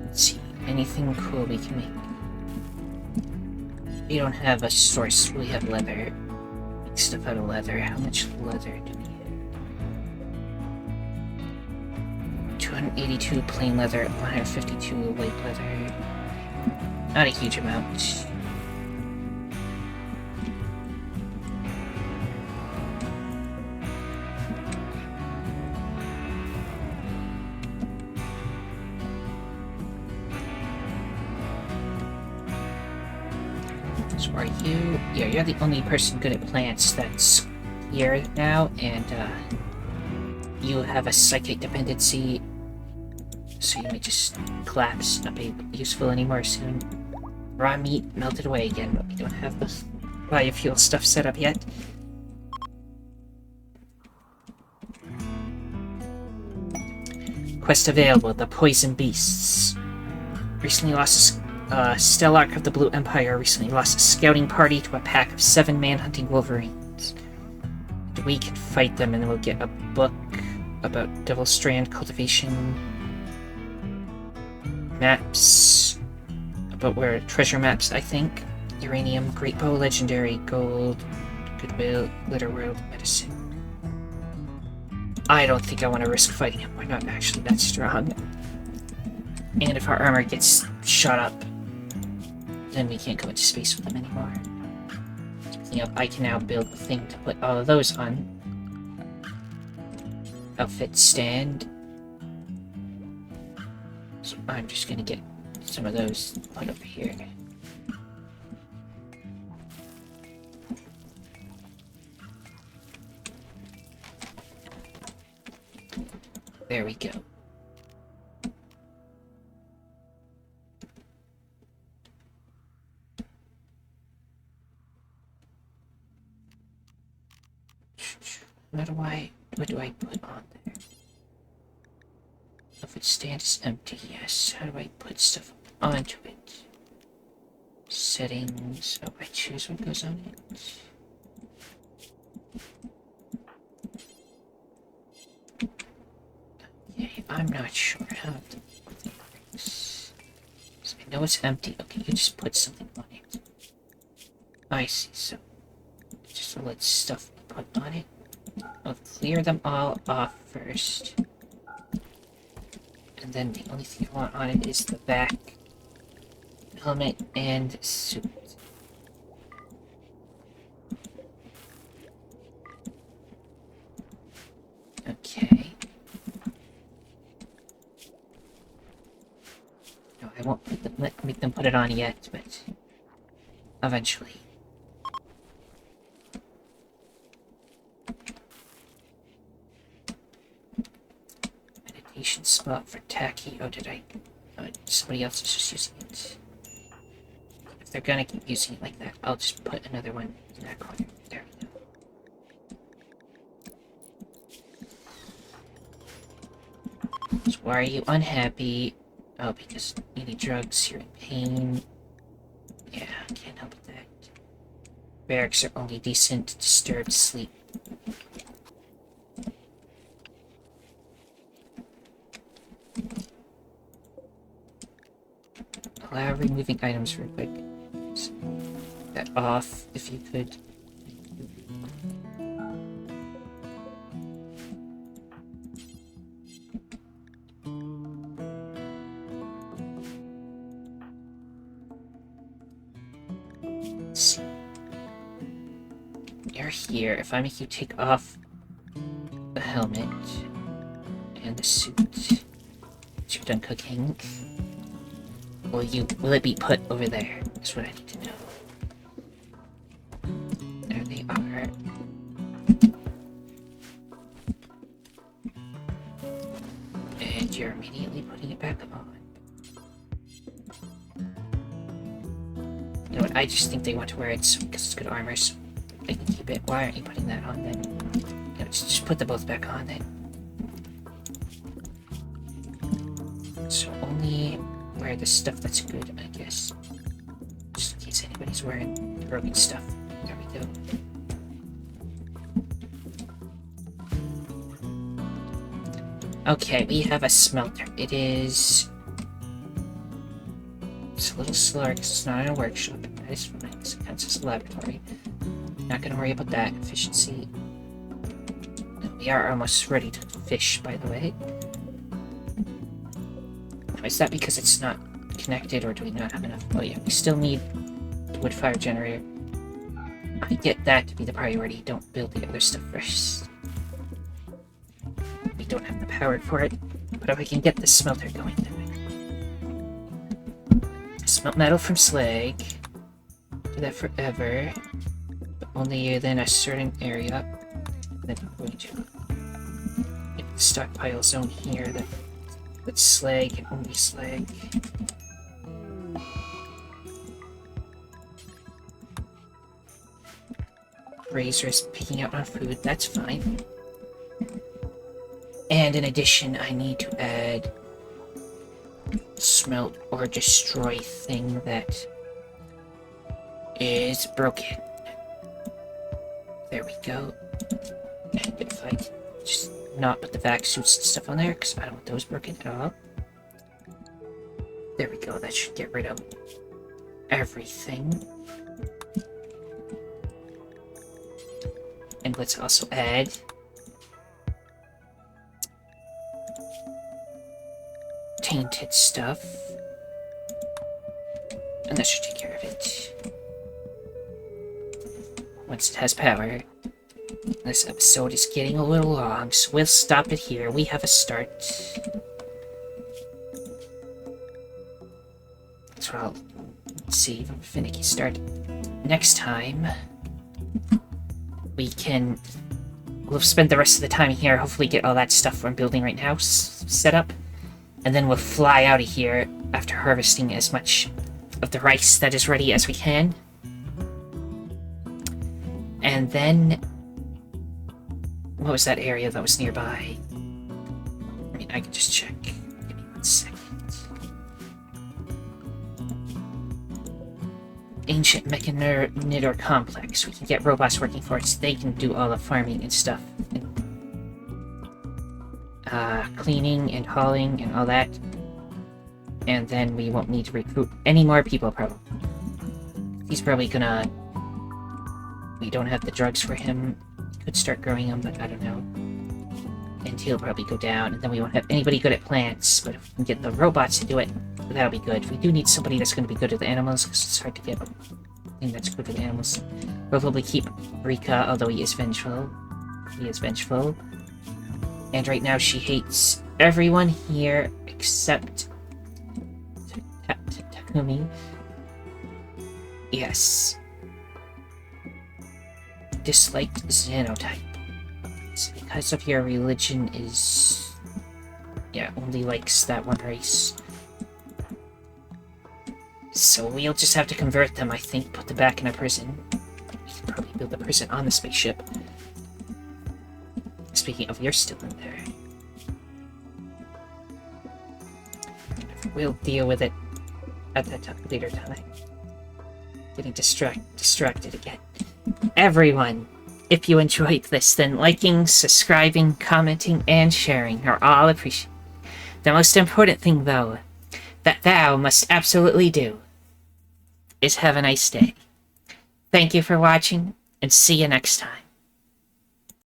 Let's see, anything cool we can make. We don't have a source, we have leather. Make stuff out of leather. How much leather do we have? 282 plain leather, 152 white leather. Not a huge amount. So are you? Yeah, you're the only person good at plants that's here now, and you have a psychic dependency, so you may just collapse, not be useful anymore soon. Raw meat melted away again, but we don't have the biofuel stuff set up yet. Quest available, the Poison Beasts. Recently lost Stellarch of the Blue Empire recently lost a scouting party to a pack of 7 man-hunting wolverines. And we can fight them and then we'll get a book about Devil Strand cultivation. Maps. About where treasure maps, I think. Uranium, Great Bow, Legendary, Gold, Goodwill, Litterworld, Medicine. I don't think I want to risk fighting him. We're not actually that strong. And if our armor gets shot up, then we can't go into space with them anymore. Speaking of, I can now build a thing to put all of those on. Outfit stand. So I'm just gonna get some of those put over here. There we go. What do I put on there? If it stands empty, yes. How do I put stuff onto it? Settings. Oh, I choose what goes on it. Okay, I'm not sure how to put this. So I know it's empty. Okay, you just put something on it. I see, so just let stuff put on it. I'll clear them all off first. And then the only thing I want on it is the back helmet and suit. Okay. No, I won't make them put it on yet, but eventually. Spot for tacky. Oh, did I? Somebody else is just using it. If they're gonna keep using it like that, I'll just put another one in that corner. There we go. So why are you unhappy? Oh, because you need drugs, you're in pain. Yeah, can't help with that. Barracks are only decent, disturbed sleep. Allow removing items real quick. Just that off, if you could. Let's see. You're here. If I make you take off the helmet and the suit, you're done cooking. Will it be put over there? That's what I need to know. There they are. And you're immediately putting it back on. You know what, I just think they want to wear it because it's good armor, so I can keep it. Why aren't you putting that on then? No, just put them both back on then. So only wear the stuff that's good, I guess. Just in case anybody's wearing broken stuff. There we go. Okay, we have a smelter. It's a little slower because it's not in a workshop. That is fine. It counts as a laboratory. Not gonna worry about that. Efficiency. We are almost ready to fish, by the way. Now, is that because it's not connected, or do we not have enough? Oh yeah, we still need the wood fire generator. I get that to be the priority. Don't build the other stuff first. We don't have the power for it, but if I can get the smelter going, then smelt metal from slag. Do that forever, but only within a certain area. Then I'm going to get the stockpile zone here. That's slag and only slag. Razor is picking out on food. That's fine. And in addition, I need to add smelt or destroy thing that is broken. There we go. And if I just not put the vac suits and stuff on there, because I don't want those broken at all. There we go. That should get rid of everything. And let's also add tainted stuff. And that should take care of it. Once it has power. This episode is getting a little long, so we'll stop it here. We have a start. So I'll save a finicky start. Next time, we'll spend the rest of the time here, hopefully get all that stuff I'm building right now set up. And then we'll fly out of here after harvesting as much of the rice that is ready as we can. And then... what was that area that was nearby? I mean, I can just check. Give me 1 second. Ancient Mechanitor Complex. We can get robots working for us. They can do all the farming and stuff. And, cleaning and hauling and all that. And then we won't need to recruit any more people, probably. He's probably gonna... we don't have the drugs for him. Could start growing them, but I don't know. And he'll probably go down, and then we won't have anybody good at plants, but if we can get the robots to do it, that'll be good. We do need somebody that's going to be good with animals, because it's hard to get anything that's good with animals. We'll probably keep Rika, although he is vengeful. He is vengeful. And right now she hates everyone here except Takumi. Yes. Disliked xenotype. It's because of your religion is... yeah, only likes that one race. So we'll just have to convert them, I think. Put them back in a prison. We can probably build a prison on the spaceship. Speaking of, you're still in there. We'll deal with it at that later time. Getting distracted again. Everyone, if you enjoyed this, then liking, subscribing, commenting, and sharing are all appreciated. The most important thing, though, that thou must absolutely do is have a nice day. Thank you for watching, and see you next time.